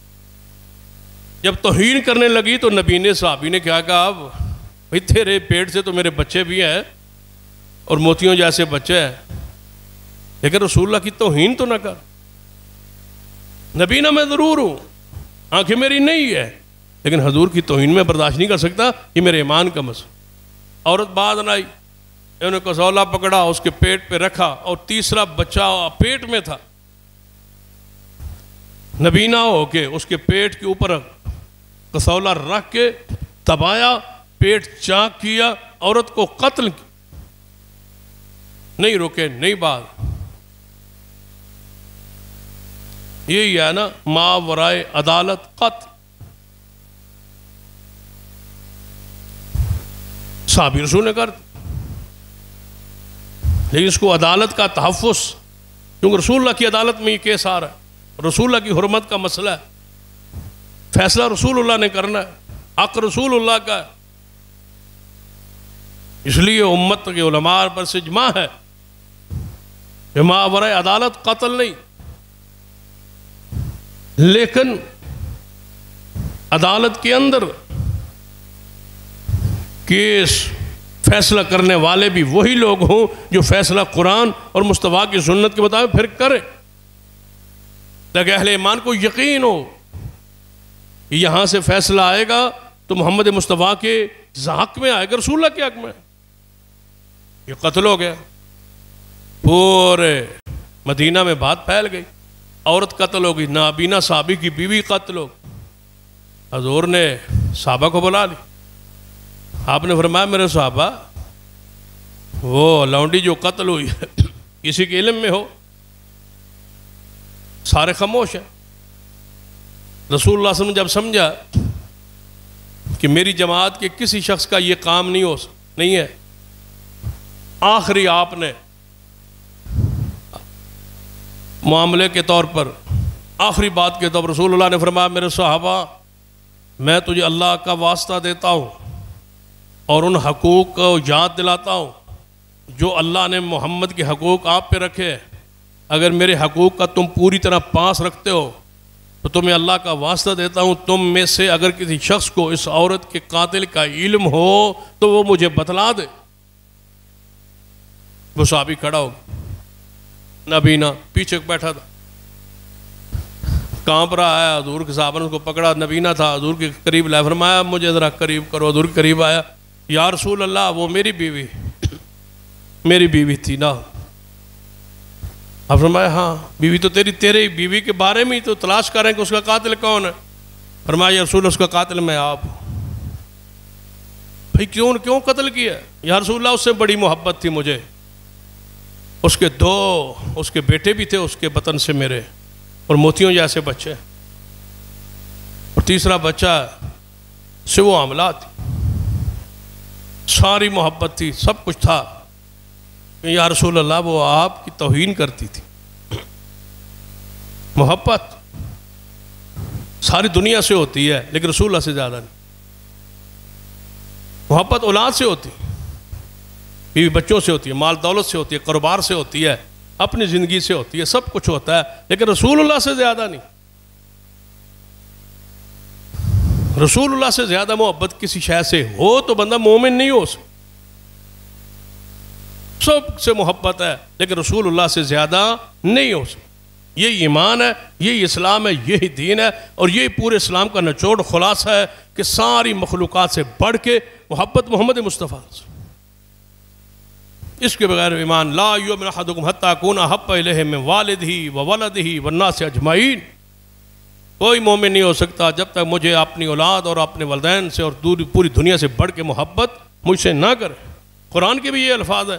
جب توہین کرنے لگی تو نبینے صحابی نے کیا کہا، اب بھئی تیرے پیٹ سے تو میرے بچے بھی ہیں اور موتیوں جیسے بچے ہیں، لیکن رسول اللہ کی توہین تو نہ کر۔ نبینا میں ضرور ہوں، آنکھیں میری نہیں ہے، لیکن حضور کی توہین میں برداشت نہیں کر سکتا، یہ میرے ایمان کا مسئلہ۔ عورت بعد نہ آئی، انہوں نے کسولا پکڑا، اس کے پیٹ پہ رکھا، اور تیسرا بچہ پیٹ میں تھا، نبینا ہو کے اس کے پیٹ کے اوپر کسولا رکھ کے دبایا، پیٹ چاک کیا، عورت کو قتل کیا، نہیں رکے نہیں بات. یہی ہے نا ما ورائے عدالت قتل. صحابی رسول نے کر دی، لیکن اس کو عدالت کا تحفظ، کیونکہ رسول اللہ کی عدالت میں یہ کیس آ رہا ہے، رسول اللہ کی حرمت کا مسئلہ ہے، فیصلہ رسول اللہ نے کرنا ہے، حق رسول اللہ کا ہے. اس لیے امت کے علماء پر سے اجماع ہے کہ ما ورائے عدالت قتل نہیں، لیکن عدالت کے اندر کیس فیصلہ کرنے والے بھی وہی لوگ ہوں جو فیصلہ قرآن اور مصطفیٰ کی سنت کے مطابق پھر کریں، تاکہ اہل ایمان کو یقین ہو کہ یہاں سے فیصلہ آئے گا تو محمد مصطفیٰ کے حق میں آئے گا، رسول اللہ کے حق میں. یہ قتل ہو گیا، پورے مدینہ میں بات پھیل گئی، عورت قتل ہو گئی، نابینا صحابی کی بیوی قتل ہو گئی. حضور نے صحابہ کو بلا لی، آپ نے فرمایا میرے صحابہ وہ لونڈی جو قتل ہوئی ہے کسی کے علم میں ہو؟ سارے خاموش ہیں. رسول اللہ صلی اللہ علیہ وسلم جب سمجھا کہ میری جماعت کے کسی شخص کا یہ کام نہیں ہے، آخری آپ نے معاملے کے طور پر، آخری بات کے طور پر رسول اللہ نے فرمایا میرے صحابہ میں تجھے اللہ کا واسطہ دیتا ہوں اور ان حقوق کو یاد دلاتا ہوں جو اللہ نے محمد کے حقوق آپ پہ رکھے. اگر میرے حقوق کا تم پوری طرح پاس رکھتے ہو تو تمہیں اللہ کا واسطہ دیتا ہوں، تم میں سے اگر کسی شخص کو اس عورت کے قاتل کا علم ہو تو وہ مجھے بتلا دے. وہ صحابی کھڑا ہو گیا، نبینا پیچھے بیٹھا تھا، کانپ رہا ہے. حضور کے صحابہ نے اس کو پکڑا، نبینا تھا، حضور کے قریب لائے، فرمایا مجھے ذرا قریب کرو. حضور کے قریب آیا، یا رسول اللہ وہ میری بیوی تھی نا. اب فرمایا ہاں بیوی تو تیرے بیوی کے بارے میں ہی تو تلاش کریں کہ اس کا قاتل کون ہے. فرمایا یا رسول اللہ اس کا قاتل میں آپ. بھئی کیوں قتل کیا؟ یا رسول اللہ اس سے بڑی محبت تھی مجھے، اس کے اس کے بیٹے بھی تھے اس کے بطن سے میرے، اور موتیوں جیسے بچے، اور تیسرا بچہ سے وہ عاملات، ساری محبت تھی، سب کچھ تھا. یا رسول اللہ وہ آپ کی توہین کرتی تھی. محبت ساری دنیا سے ہوتی ہے لیکن رسول اللہ سے زیادہ نہیں. محبت اولاد سے ہوتی، بیوی بچوں سے ہوتی ہے، مال دولت سے ہوتی ہے، کاروبار سے ہوتی ہے، اپنی زندگی سے ہوتی ہے، سب کچھ ہوتا ہے، لیکن رسول اللہ سے زیادہ نہیں. رسول اللہ سے زیادہ محبت کسی شے سے ہو تو بندہ مومن نہیں ہو سکتا. سب سے محبت ہے لیکن رسول اللہ سے زیادہ نہیں ہو سکتا. یہی ایمان ہے، یہی اسلام ہے، یہی دین ہے، اور یہی پورے اسلام کا نچوڑ خلاصہ ہے کہ ساری مخلوقات سے بڑھ کے محبت محمد مصطفیٰ سے. اس کے بغیر ایمان لا یؤمن احدکم حتی اکون احب الیہ من والدہ وولدہ والناس اجمعین. کوئی مومن نہیں ہو سکتا جب تک مجھے اپنی اولاد اور اپنے والدین سے اور پوری دنیا سے بڑھ کے محبت مجھ سے نہ کرے. قرآن کے بھی یہ الفاظ ہے،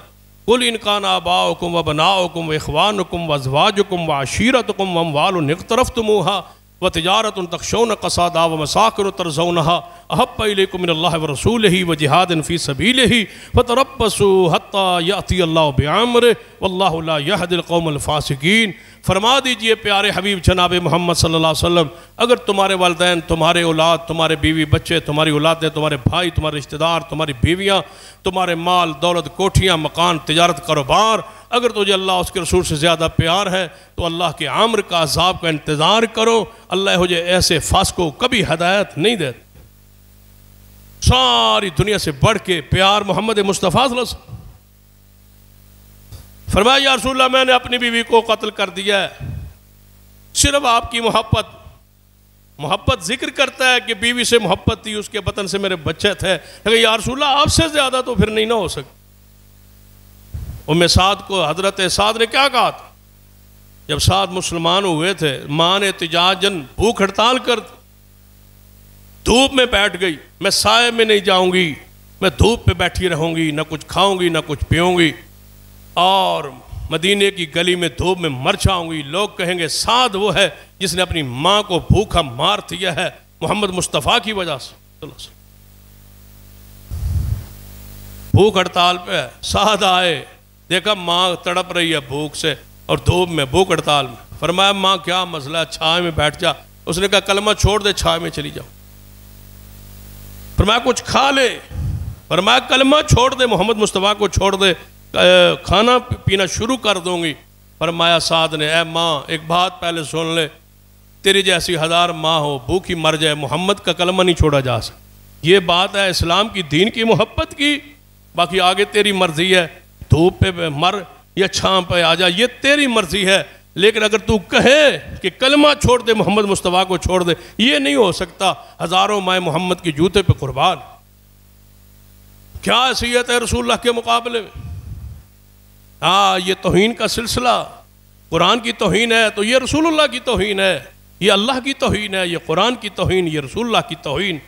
قل ان کان آباؤکم وابناؤکم واخوانکم وازواجکم وعشیرتکم واموال اقترفتموها وتجارت تخشون کسادها ومساکن ترضونها احب الیکم من اللہ ورسولہ وجہاد فی سبیلہ فتربصوا حتی یأتی اللہ بامرہ واللہ لا یہدی القوم الفاسقین. فرما دیجئے پیارے حبیب جناب محمد صلی اللہ علیہ وسلم، اگر تمہارے والدین، تمہارے اولاد، تمہارے بیوی بچے، تمہاری اولادیں، تمہارے بھائی، تمہارے رشتہ دار، تمہاری بیویاں، تمہارے مال دولت، کوٹھیاں، مکان، تجارت، کاروبار، اگر تجھے اللہ اس کے رسول سے زیادہ پیار ہے تو اللہ کے عامر کا عذاب کا انتظار کرو. اللہ ہو جائے ایسے فاسق کو کبھی ہدایت نہیں دیتا. ساری دنیا سے بڑھ کے پیار محمد مصطفیٰ صلی اللہ علیہ وسلم. فرمایا یا رسول اللہ میں نے اپنی بیوی کو قتل کر دیا ہے. صرف آپ کی محبت ذکر کرتا ہے کہ بیوی سے محبت تھی، اس کے بطن سے میرے بچے تھے، لیکن یا رسول اللہ آپ سے زیادہ تو پھر نہیں نہ ہو سکتا. ام سعد کو حضرت سعد نے کیا کہا تھا جب سعد مسلمان ہوئے تھے؟ ماں نے احتجاجاً بھوک ہڑتال کر دی، دھوپ میں بیٹھ گئی، میں سائے میں نہیں جاؤں گی، میں دھوپ پہ بیٹھی رہوں گی، نہ کچھ کھاؤں گی نہ کچھ پیوں گی، اور مدینے کی گلی میں دھوپ میں مر جاؤں گی۔ لوگ کہیں گے سعد وہ ہے جس نے اپنی ماں کو بھوکا مار دیا ہے محمد مصطفیٰ کی وجہ سے۔ بھوک ہڑتال پہ ہے، سعد آئے، دیکھا ماں تڑپ رہی ہے بھوک سے اور دھوپ میں، بھوک ہڑتال میں۔ فرمایا ماں کیا مسئلہ ہے، چھائے میں بیٹھ جا۔ اس نے کہا کلمہ چھوڑ دے، چھائے میں چلی جاؤ۔ فرمایا کچھ کھا لے، فرمایا کلمہ چھوڑ دے، محمد مصطفیٰ کو چھوڑ دے، کھانا پینا شروع کر دوں گی۔ فرمایا سعد نے، اے ماں ایک بات پہلے سن لے، تیری جیسی ہزار ماں ہو بھوکی مر جائے، محمد کا کلمہ نہیں چھوڑا جا سکتا۔ یہ بات ہے اسلام کی، دین کی محبت کی، باقی آگے تیری مرضی ہے، دھوپ پہ مر یا چھاں پہ آ جا، یہ تیری مرضی ہے، لیکن اگر تو کہے کہ کلمہ چھوڑ دے، محمد مصطفیٰ کو چھوڑ دے، یہ نہیں ہو سکتا۔ ہزاروں مائیں محمد کی جوتے پہ قربان۔ کیا حیثیت ہے رسول اللہ کے مقابلے میں؟ یہ توہین کا سلسلہ، قرآن کی توہین ہے تو یہ رسول اللہ کی توہین ہے، یہ اللہ کی توہین ہے، یہ قرآن کی توہین، یہ رسول اللہ کی توہین۔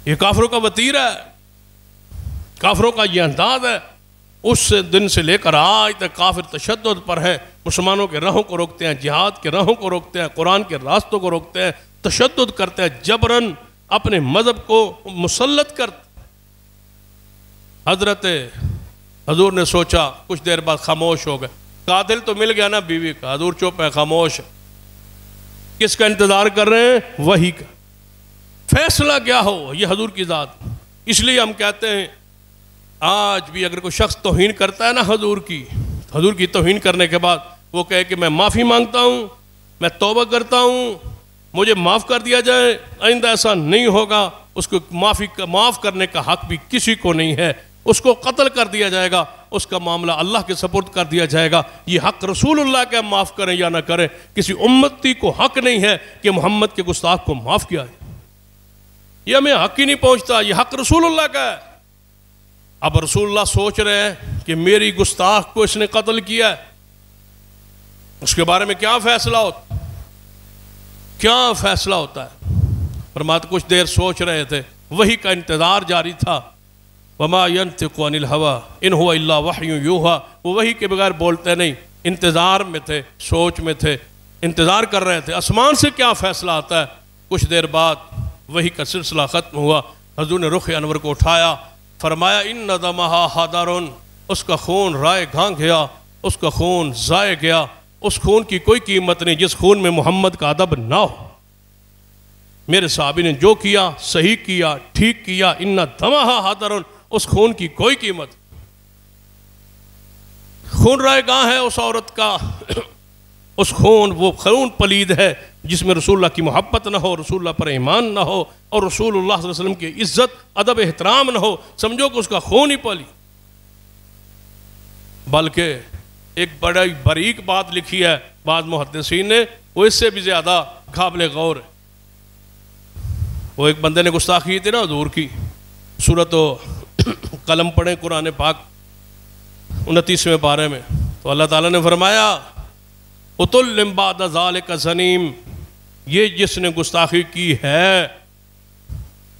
یہ کافروں کا وتیرہ ہے، کافروں کا یہ انداز ہے۔ اس دن سے لے کر آج تک کافر تشدد پر ہے، مسلمانوں کے راہوں کو روکتے ہیں، جہاد کے راہوں کو روکتے ہیں، قرآن کے راستوں کو روکتے ہیں، تشدد کرتے ہیں، جبراً اپنے مذہب کو مسلط کرتے۔ حضور نے سوچا، کچھ دیر بعد خاموش ہو گئے۔ قاتل تو مل گیا نا بیوی کا، حضور چپ ہے، خاموش ہے۔ کس کا انتظار کر رہے ہیں؟ وحی کا۔ فیصلہ کیا ہو، یہ حضور کی ذات۔ اس لیے ہم کہتے ہیں آج بھی اگر کوئی شخص توہین کرتا ہے نا حضور کی توہین کرنے کے بعد وہ کہے کہ میں معافی مانگتا ہوں، میں توبہ کرتا ہوں، مجھے معاف کر دیا جائے، آئندہ ایسا نہیں ہوگا، اس کو معاف کرنے کا حق بھی کسی کو نہیں ہے، اس کو قتل کر دیا جائے گا، اس کا معاملہ اللہ کے سپرد کر دیا جائے گا۔ یہ حق رسول اللہ کا معاف کریں یا نہ کریں، کسی امتی کو حق نہیں ہے کہ محمد کے گستاخ کو معاف کیا ہے، یہ ہمیں حق ہی نہیں پہنچتا، یہ حق رسول اللہ کا ہے۔ اب رسول اللہ سوچ رہے ہیں کہ میری گستاخ کو اس نے قتل کیا ہے، اس کے بارے میں کیا فیصلہ ہوتا ہے؟ فرماتے کچھ دیر سوچ رہے تھے، وحی کا انتظار جاری تھا۔ وما ينطق عن الهوى ان هو الا وحی یوحى، وہ وحی کے بغیر بولتے نہیں، انتظار میں تھے، سوچ میں تھے، انتظار کر رہے تھے آسمان سے کیا فیصلہ آتا ہے۔ کچھ دیر بعد وحی کا سلسلہ ختم ہوا، حضور نے رخ انور کو اٹھایا، فرمایا ان دمہا حاضر، اس کا خون رائے گھان گیا، اس کا خون ضائع گیا، اس خون کی کوئی قیمت نہیں جس خون میں محمد کا ادب نہ ہو۔ میرے صحابی نے جو کیا صحیح کیا، ٹھیک کیا، ان دمہا حاضر، اس خون کی کوئی قیمت۔ خون رائے گاں ہے اس عورت کا، اس خون، وہ خون پلید ہے جس میں رسول اللہ کی محبت نہ ہو، رسول اللہ پر ایمان نہ ہو، اور رسول اللہ صلی اللہ علیہ وسلم کی عزت ادب احترام نہ ہو، سمجھو کہ اس کا خون ہی پلی۔ بلکہ ایک بڑی باریک بات لکھی ہے بعض محدثین نے، وہ اس سے بھی زیادہ قابل غور ہے۔ وہ ایک بندے نے گستاخی تھی نا حضور کی، سورۃ قلم پڑھیں قرآن پاک 29ویں پارے میں، تو اللہ تعالیٰ نے فرمایا اُتُلٍ بَعْدَ ذَلِكَ زَنِيمٌ، یہ جس نے گستاخی کی ہے،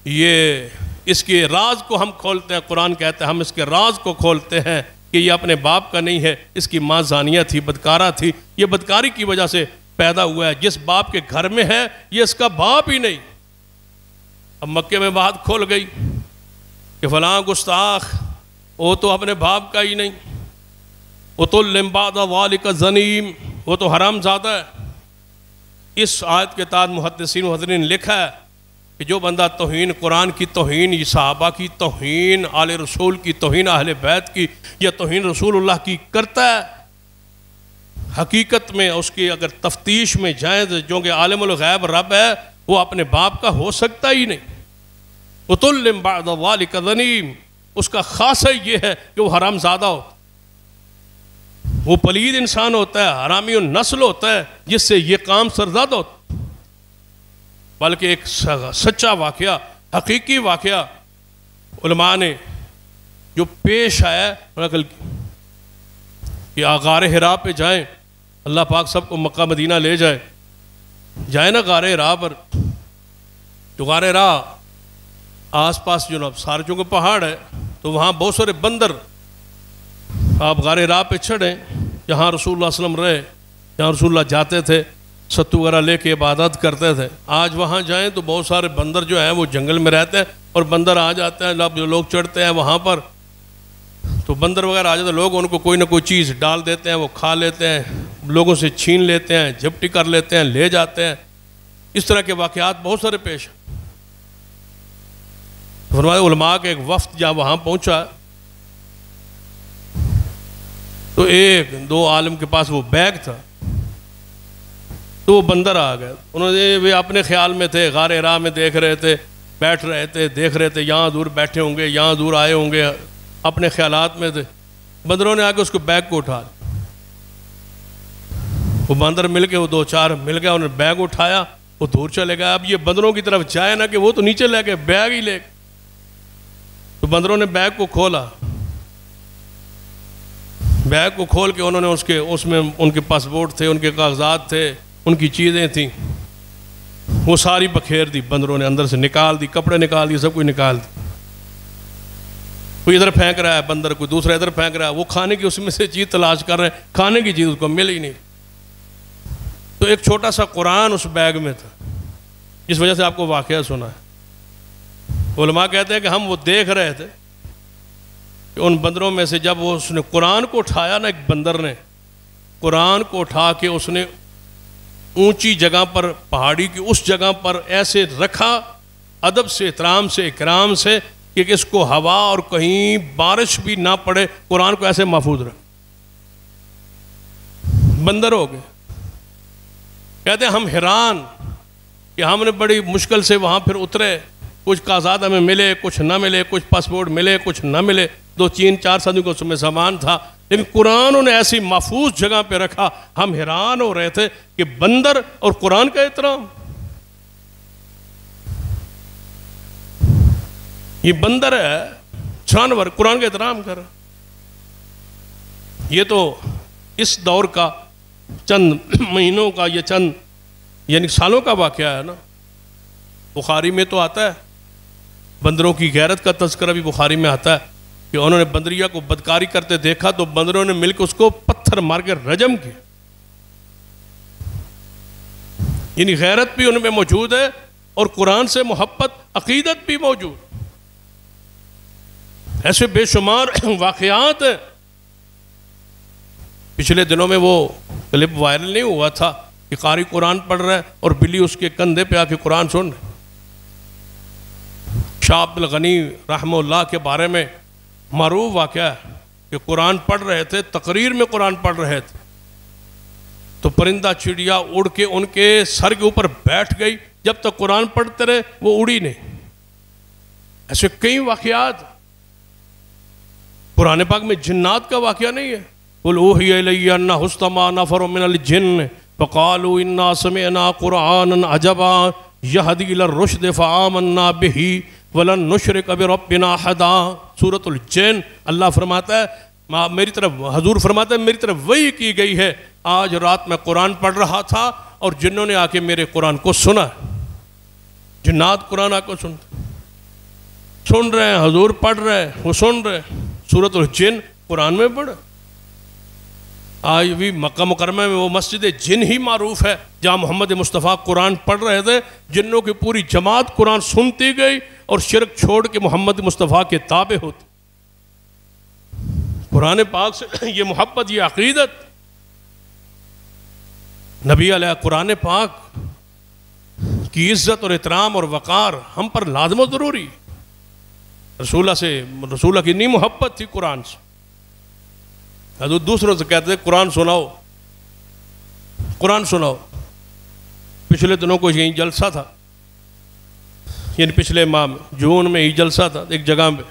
یہ اس کے راز کو ہم کھولتے ہیں، قرآن کہتا ہے ہم اس کے راز کو کھولتے ہیں کہ یہ اپنے باپ کا نہیں ہے، اس کی ماں زانیہ تھی، بدکارہ تھی، یہ بدکاری کی وجہ سے پیدا ہوا ہے، جس باپ کے گھر میں ہے یہ اس کا باپ ہی نہیں۔ اب مکے میں بات کھول گئی کہ فلاں گستاخ وہ تو اپنے باپ کا ہی نہیں، اُتُلٍ بَعْدَ ذَلِكَ زَنِيمٌ، وہ تو حرام زادہ ہے۔ اس آیت کے تحت محدثین و حضرین نے لکھا ہے کہ جو بندہ توہین قرآن کی توہین، صحابہ کی توہین، آل رسول کی توہین، اہل بیت کی یا توہین رسول اللہ کی کرتا ہے، حقیقت میں اس کی اگر تفتیش میں جائیں جو کہ عالم الغیب رب ہے، وہ اپنے باپ کا ہو سکتا ہی نہیں۔ اُتُلٍ بَعْدَ ذَلِكَ زَنِيمٌ، اس کا خاصہ یہ ہے کہ وہ حرام زادہ ہوتا ہے، وہ پلید انسان ہوتا ہے، حرامی النسل ہوتا ہے، جس سے یہ کام سرزاد ہوتا ہے۔ بلکہ ایک سچا واقعہ، حقیقی واقعہ علماء نے جو پیش آیا کہ غار حرا پہ جائیں، اللہ پاک سب کو مکہ مدینہ لے جائیں نا غار حرا پر. جو غار حرا آس پاس جو نا سارے چونکہ پہاڑ ہے تو وہاں بہت سارے بندر. آپ غار حرا پہ چڑھیں جہاں رسول اللہ صلی اللہ علیہ وسلم رہے، جہاں رسول اللہ جاتے تھے، ستو وغیرہ لے کے عبادت کرتے تھے. آج وہاں جائیں تو بہت سارے بندر جو ہیں وہ جنگل میں رہتے ہیں اور بندر آ جاتے ہیں. جو لوگ چڑھتے ہیں وہاں پر تو بندر وغیرہ آ جاتے ہیں، لوگ ان کو کوئی نہ کوئی چیز ڈال دیتے ہیں، وہ کھا لیتے ہیں، لوگوں سے چھین لیتے ہیں، جھپٹی کر لیتے ہیں، لے جاتے ہیں. اس طرح کے واقعات بہت سارے پیش ہیں. فرمایا علماء کے ایک وفد جہاں وہاں پہنچا تو ایک دو عالم کے پاس وہ بیگ تھا، تو وہ بندر آ گئے. انہوں نے وہ اپنے خیال میں تھے، غار حرا میں دیکھ رہے تھے، بیٹھ رہے تھے، دیکھ رہے تھے یہاں دور بیٹھے ہوں گے، یہاں دور آئے ہوں گے، اپنے خیالات میں تھے. بندروں نے آ کے اس کو بیگ کو اٹھا لیا. وہ بندر مل کے وہ دو چار مل گیا، انہوں نے بیگ اٹھایا، وہ دور چلے گیا. اب یہ بندروں کی طرف جائے نا کہ وہ تو نیچے لے گئے، بیگ ہی لے گئے. تو بندروں نے بیگ کو کھولا، بیگ کو کھول کے انہوں نے اس میں ان کے پاسپورٹ تھے، ان کے کاغذات تھے، ان کی چیزیں تھیں، وہ ساری بکھیر دی. بندروں نے اندر سے نکال دی، کپڑے نکال دی، سب کچھ نکال دی. کوئی ادھر پھینک رہا ہے بندر، کوئی دوسرا ادھر پھینک رہا ہے. وہ کھانے کی اس میں سے چیز تلاش کر رہے ہیں، کھانے کی چیز اس کو مل ہی نہیں. تو ایک چھوٹا سا قرآن اس بیگ میں تھا، جس وجہ سے آپ کو واقعہ سنا ہے. علماء کہتے ہیں کہ ہم وہ دیکھ رہے تھے کہ ان بندروں میں سے جب اس نے قرآن کو اٹھایا نا، ایک بندر نے قرآن کو اٹھا کے اس نے اونچی جگہ پر، پہاڑی کی اس جگہ پر ایسے رکھا، ادب سے، احترام سے، اکرام سے، کہ اس کو ہوا اور کہیں بارش بھی نہ پڑے، قرآن کو ایسے محفوظ رکھ. بندر ہو گئے. کہتے ہیں ہم حیران کہ ہم نے بڑی مشکل سے وہاں پھر اترے، کچھ کاغذات ہمیں ملے، کچھ نہ ملے، کچھ پاسپورٹ ملے، کچھ نہ ملے، 2-3-4 صدیوں کو اس میں سامان تھا، لیکن قرآن نے ایسی محفوظ جگہ پہ رکھا. ہم حیران ہو رہے تھے کہ بندر اور قرآن کا احترام. یہ بندر ہے جانور، قرآن کا احترام کر. یہ تو اس دور کا چند مہینوں کا، یہ چند یعنی سالوں کا واقعہ ہے نا. بخاری میں تو آتا ہے، بندروں کی غیرت کا تذکرہ بھی بخاری میں آتا ہے کہ انہوں نے بندریہ کو بدکاری کرتے دیکھا تو بندروں نے مل کے اس کو پتھر مار کے رجم کیا. یعنی غیرت بھی ان میں موجود ہے اور قرآن سے محبت، عقیدت بھی موجود. ایسے بے شمار واقعات ہیں. پچھلے دنوں میں وہ کلپ وائرل نہیں ہوا تھا کہ قاری قرآن پڑھ رہا ہے اور بلی اس کے کندھے پہ آ کے قرآن سن رہے. شاہ عبد الغنی رحمہ اللہ کے بارے میں معروف واقعہ ہے کہ قرآن پڑھ رہے تھے، تقریر میں قرآن پڑھ رہے تھے تو پرندہ چڑیا اڑ کے ان کے سر کے اوپر بیٹھ گئی. جب تک قرآن پڑھتے رہے وہ اڑی نہیں. ایسے کئی واقعات. قرآن پاک میں جنات کا واقعہ نہیں ہے. قُلْ أُوحِيَ إِلَيَّ أَنَّهُ اسْتَمَعَ نَفَرٌ مِّنَ الْجِنِّ فَقَالُوا إِنَّا سَمِعْنَا قُرْآنًا عَجَبًا يَهْدِي إِلَى الرُّشْدِ فَآمَنَّا بِهِ وَلَن نُشْرِكَ بِرَبِّنَا أَحَدًا. سورۃ الجن. اللہ فرماتا ہے، میری طرف حضور فرماتا ہے میری طرف وحی کی گئی ہے. آج رات میں قرآن پڑھ رہا تھا اور جنوں نے آ کے میرے قرآن کو سنا. جنات قرآن آ کو سن رہے ہیں، حضور پڑھ رہے ہیں، وہ سن رہے ہیں. سورۃ الجن قرآن میں پڑھ. آج بھی مکہ مکرمہ میں وہ مسجد جن ہی معروف ہے جہاں محمد مصطفیٰ قرآن پڑھ رہے تھے. جنوں کی پوری جماعت قرآن سنتی گئی اور شرک چھوڑ کے محمد مصطفیٰ کے تابع ہوتی. قرآن پاک سے یہ محبت، یہ عقیدت. نبی علیہ قرآن پاک کی عزت اور احترام اور وقار ہم پر لازم و ضروری. رسول اللہ کی نہیں محبت تھی قرآن سے. حضور دوسروں سے کہتے تھے قرآن سناؤ، قرآن سناؤ. پچھلے دنوں کو یہی جلسہ تھا، یعنی پچھلے ماہ میں جون میں ہی جلسہ تھا ایک جگہ میں.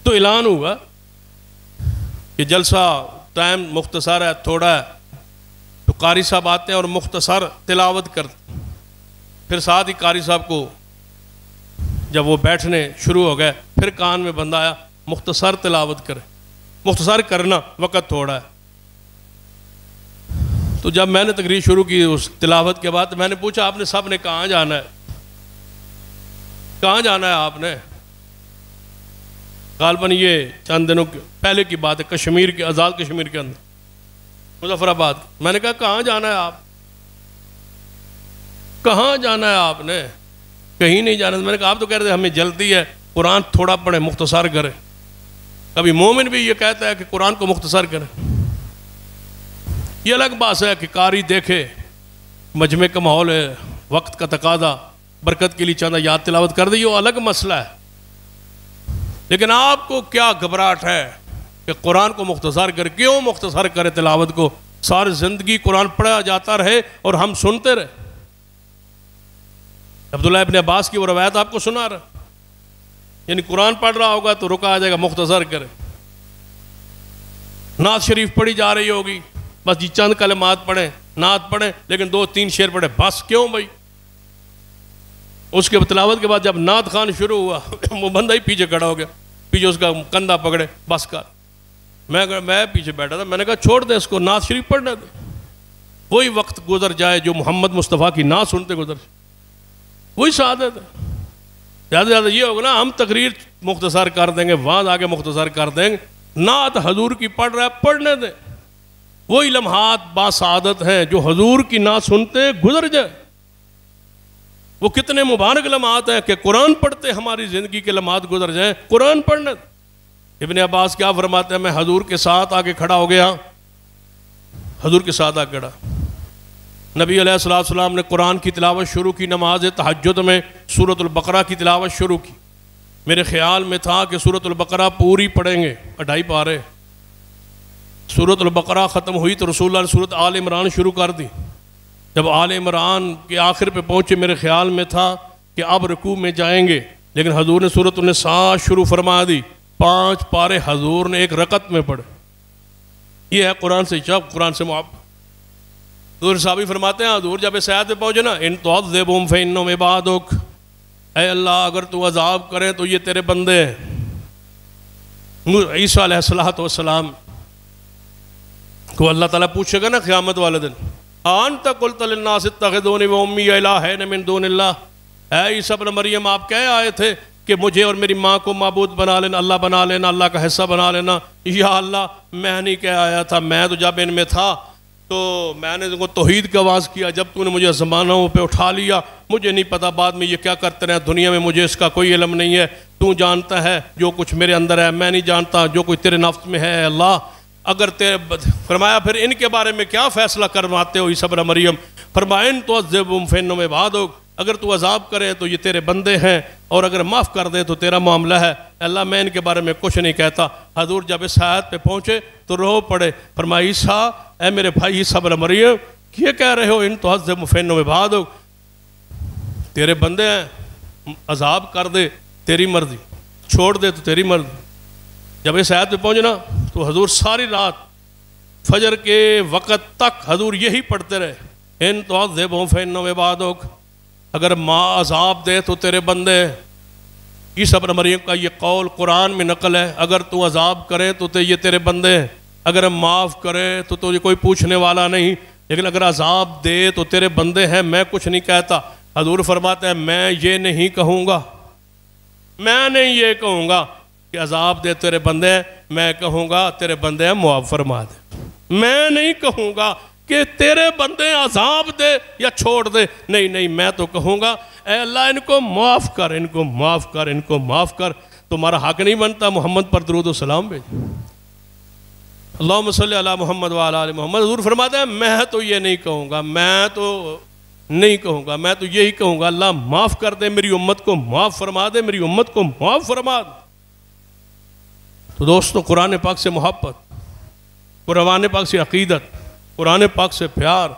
تو اعلان ہوا کہ جلسہ ٹائم مختصر ہے، تھوڑا ہے، تو قاری صاحب آتے ہیں اور مختصر تلاوت کرتے. پھر ساتھ ہی قاری صاحب کو جب وہ بیٹھنے شروع ہو گئے، پھر کان میں بندہ آیا مختصر تلاوت کریں. مختصر کرنا، وقت تھوڑا ہے. تو جب میں نے تقریر شروع کی اس تلاوت کے بعد میں نے پوچھا آپ نے سب نے کہاں جانا ہے؟ کہاں جانا ہے آپ نے؟ غالباً یہ چند دنوں پہلے کی بات ہے، کشمیر کے، آزاد کشمیر کے اندر، مظفر آباد. میں نے کہا کہاں جانا ہے آپ؟ کہاں جانا ہے آپ نے؟ کہیں نہیں جانا. میں نے کہا آپ تو کہہ رہے تھے ہمیں جلدی ہے، قرآن تھوڑا پڑھیں، مختصر کریں. کبھی مومن بھی یہ کہتا ہے کہ قرآن کو مختصر کریں. یہ الگ بات ہے کہ قاری دیکھے مجمع کا ماحول ہے، وقت کا تقاضا، برکت کے لیے چاندہ یاد تلاوت کر دے، یہ الگ مسئلہ ہے. لیکن آپ کو کیا گھبراہٹ ہے کہ قرآن کو مختصر کرے؟ کیوں مختصر کرے تلاوت کو؟ ساری زندگی قرآن پڑھا جاتا رہے اور ہم سنتے رہے. عبداللہ ابن عباس کی وہ روایت آپ کو سنا رہا، یعنی قرآن پڑھ رہا ہوگا تو رکا آ جائے گا مختصر کرے. نعت شریف پڑھی جا رہی ہوگی، بس جی چند کلمات پڑھیں، نعت پڑھیں، لیکن 2-3 شعر پڑھیں، بس. کیوں بھائی؟ اس کے تلاوت کے بعد جب نعت خوان شروع ہوا وہ بندہ ہی پیچھے کھڑا ہو گیا، پیچھے اس کا کندھا پکڑے، بس کر. میں پیچھے بیٹھا تھا، میں نے کہا چھوڑ دے اس کو، نعت شریف پڑھنے دے. وہی وقت گزر جائے جو محمد مصطفیٰ کی نعت سنتے گزر جائے، وہی سعادت ہے. زیادہ زیادہ یہ ہوگا نا ہم تقریر مختصر کر دیں گے، وہاں آگے مختصر کر دیں گے. نعت حضور کی پڑھ رہا ہے، پڑھنے دیں. وہی لمحات باسعادت ہیں جو حضور کی نعت سنتے گزر جائے. وہ کتنے مبارک لمحات ہیں کہ قرآن پڑھتے ہماری زندگی کے لمحات گزر جائیں. قرآن پڑھنے دیں. ابن عباس کیا فرماتے ہیں؟ میں حضور کے ساتھ آگے کھڑا ہو گیا، حضور کے ساتھ آگے کھڑا. نبی علیہ السلام نے قرآن کی تلاوت شروع کی، نماز تہجد میں سورۃ البقرہ کی تلاوت شروع کی. میرے خیال میں تھا کہ سورۃ البقرہ پوری پڑھیں گے، 2.5 پارے. سورۃ البقرہ ختم ہوئی تو رسول اللہ نے سورۃ آل عمران شروع کر دی. جب آل عمران کے آخر پہ پہنچے میرے خیال میں تھا کہ اب رکوع میں جائیں گے، لیکن حضور نے سورۃ النساء شروع فرما دی. 5 پارے حضور نے ایک رکعت میں پڑھے. یہ ہے قرآن سے شوق، قرآن سے محبت. حضور صحابی فرماتے ہیں حضور جب اس آیت پہ پہنچے نا، ان تعذبہم فانہم عبادک، اے اللہ اگر تو عذاب کرے تو یہ تیرے بندے ہیں. عیسیٰ علیہ السلام کو اللہ تعالیٰ پوچھے گا نا قیامت والے دن، انت قلت للناس اتخذونی وامی الہین من دون اللہ، اے عیسیٰ ابن مریم آپ کہے آئے تھے کہ مجھے اور میری ماں کو معبود بنا لینا، اللہ بنا لینا، اللہ کا حصہ بنا لینا. یا اللہ میں نہیں کہہ آیا تھا، میں تو جب ان میں تھا تو میں نے کو توحید کا آواز کیا. جب تو نے مجھے زمانوں پہ اٹھا لیا، مجھے نہیں پتا بعد میں یہ کیا کرتے رہے دنیا میں، مجھے اس کا کوئی علم نہیں ہے. تو جانتا ہے جو کچھ میرے اندر ہے، میں نہیں جانتا جو کچھ تیرے نفس میں ہے. اللہ اگر فرمایا پھر ان کے بارے میں کیا فیصلہ کرواتے ہو عیسیٰ ابن مریم؟ فرمایا ان تعذبہم فانہم عبادک، اگر تو عذاب کرے تو یہ تیرے بندے ہیں، اور اگر معاف کر دے تو تیرا معاملہ ہے. اللہ میں ان کے بارے میں کچھ نہیں کہتا. حضور جب اس آیت پہ پہنچے تو رو پڑے. فرمایا عیسیٰ، اے میرے بھائی عیسیٰ ابن مریم، یہ کہہ رہے ہو ان تعذبہم فانہم عبادک، تیرے بندے ہیں، عذاب کر دے تیری مرضی، چھوڑ دے تو تیری مرضی. جب اس آیت پہ پہنچنا تو حضور ساری رات فجر کے وقت تک حضور یہی پڑھتے رہے، ان تعذبہم فانہم عبادک، اگر ماں عذاب دے تو تیرے بندے. عیسیٰ ابن مریم کا یہ قول قرآن میں نقل ہے، اگر تو عذاب کرے تو یہ تیرے بندے ہیں، اگر معاف کرے تو تجھے کوئی پوچھنے والا نہیں، لیکن اگر عذاب دے تو تیرے بندے ہیں، میں کچھ نہیں کہتا. حضور فرماتے ہیں میں یہ نہیں کہوں گا، میں نہیں یہ کہوں گا کہ عذاب دے تیرے بندے ہیں، میں کہوں گا تیرے بندے ہیں معاف فرما دے. میں نہیں کہوں گا کہ تیرے بندے عذاب دے یا چھوڑ دے، نہیں، میں تو کہوں گا اے اللہ ان کو معاف کر، ان کو معاف کر، ان کو معاف کر. تمہارا حق نہیں بنتا محمد پر درود و سلام بھیج. اللہم صلی علی محمد وعلی آل محمد. حضور فرماتے ہیں میں تو یہ نہیں کہوں گا، میں تو نہیں کہوں گا، میں تو یہی کہوں گا اللہ معاف کر دے، میری امت کو معاف فرما دے، میری امت کو معاف فرما دے. تو دوستو قرآن پاک سے محبت، قرآن پاک سے عقیدت، قرآن پاک سے پیار،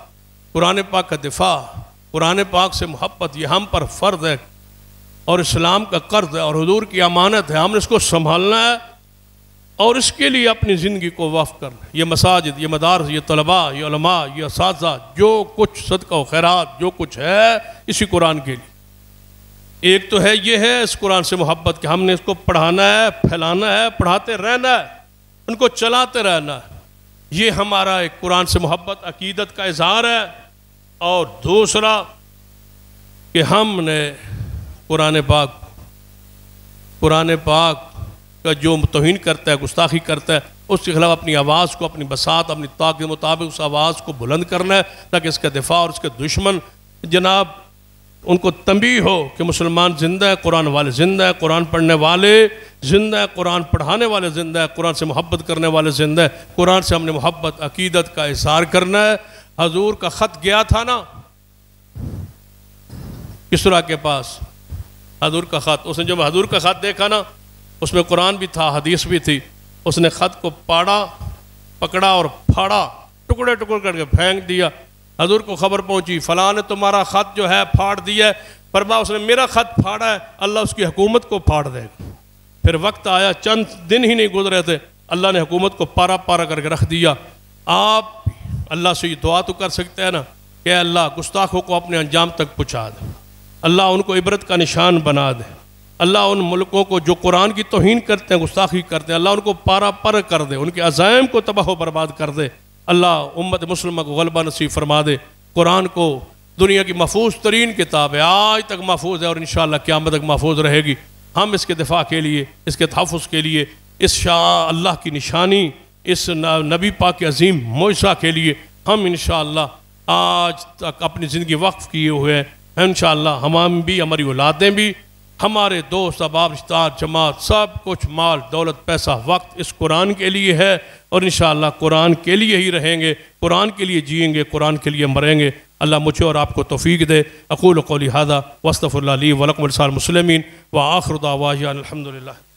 قرآن پاک کا دفاع، قرآن پاک سے محبت، یہ ہم پر فرض ہے اور اسلام کا قرض ہے اور حضور کی امانت ہے. ہم نے اس کو سنبھالنا ہے اور اس کے لیے اپنی زندگی کو وقف کرنا. یہ مساجد، یہ مدارس، یہ طلباء، یہ علماء، یہ اساتذہ، جو کچھ صدقہ و خیرات جو کچھ ہے اسی قرآن کے لیے. ایک تو ہے یہ ہے اس قرآن سے محبت کہ ہم نے اس کو پڑھانا ہے، پھیلانا ہے، پڑھاتے رہنا ہے، ان کو چلاتے رہنا ہے، یہ ہمارا ایک قرآن سے محبت عقیدت کا اظہار ہے۔ اور دوسرا کہ ہم نے قرآن پاک کا جو توہین کرتا ہے، گستاخی کرتا ہے، اس کے خلاف اپنی آواز کو، اپنی بساط، اپنی طاقت کے مطابق اس آواز کو بلند کرنا ہے تاکہ اس کا دفاع اور اس کے دشمن جناب ان کو تنبیہ ہو کہ مسلمان زندہ ہے، قرآن والے زندہ ہے، قرآن پڑھنے والے زندہ ہے، قرآن پڑھانے والے زندہ ہے، قرآن سے محبت کرنے والے زندہ ہے، قرآن سے ہم نے محبت عقیدت کا اظہار کرنا ہے۔ حضور کا خط گیا تھا نا کسریٰ کے پاس، حضور کا خط، اس نے جب حضور کا خط دیکھا نا اس میں قرآن بھی تھا، حدیث بھی تھی، اس نے خط کو پکڑا اور پھاڑا، ٹکڑے کر کے پھینک دیا۔ حضور کو خبر پہنچی فلاں نے تمہارا خط جو ہے پھاڑ دیا ہے، فرمایا اس نے میرا خط پھاڑا ہے، اللہ اس کی حکومت کو پھاڑ دے گا۔ پھر وقت آیا، چند دن ہی نہیں گزرے تھے، اللہ نے حکومت کو پارا کر کے رکھ دیا۔ آپ اللہ سے یہ دعا تو کر سکتے ہیں نا کہ اے اللہ گستاخوں کو اپنے انجام تک پہنچا دے، اللہ ان کو عبرت کا نشان بنا دے، اللہ ان ملکوں کو جو قرآن کی توہین کرتے ہیں، گستاخی کرتے ہیں، اللہ ان کو پارا کر دے، ان کے عزائم کو تباہ و برباد کر دے، اللہ امت مسلمہ کو غلبہ نصیب فرما دے۔ قرآن کو دنیا کی محفوظ ترین کتاب ہے، آج تک محفوظ ہے اور انشاءاللہ قیامت تک محفوظ رہے گی۔ ہم اس کے دفاع کے لیے، اس کے تحفظ کے لیے، اس شاہ اللہ کی نشانی، اس نبی پاک کے عظیم معجزہ کے لیے ہم انشاءاللہ آج تک اپنی زندگی وقف کیے ہوئے ہیں۔ انشاءاللہ ہم بھی، ہماری اولادیں بھی، ہمارے دوست احباب رشتہ دار جماعت سب کچھ مال دولت پیسہ وقت اس قرآن کے لیے ہے اور انشاءاللہ قرآن کے لیے ہی رہیں گے، قرآن کے لیے جئیں گے، قرآن کے لیے مریں گے۔ اللہ مجھے اور آپ کو توفیق دے۔ اقول قولی ھذا واستغفر اللہ لی ولکم ولسائر المسلمین وآخر دعوانا الحمدللہ۔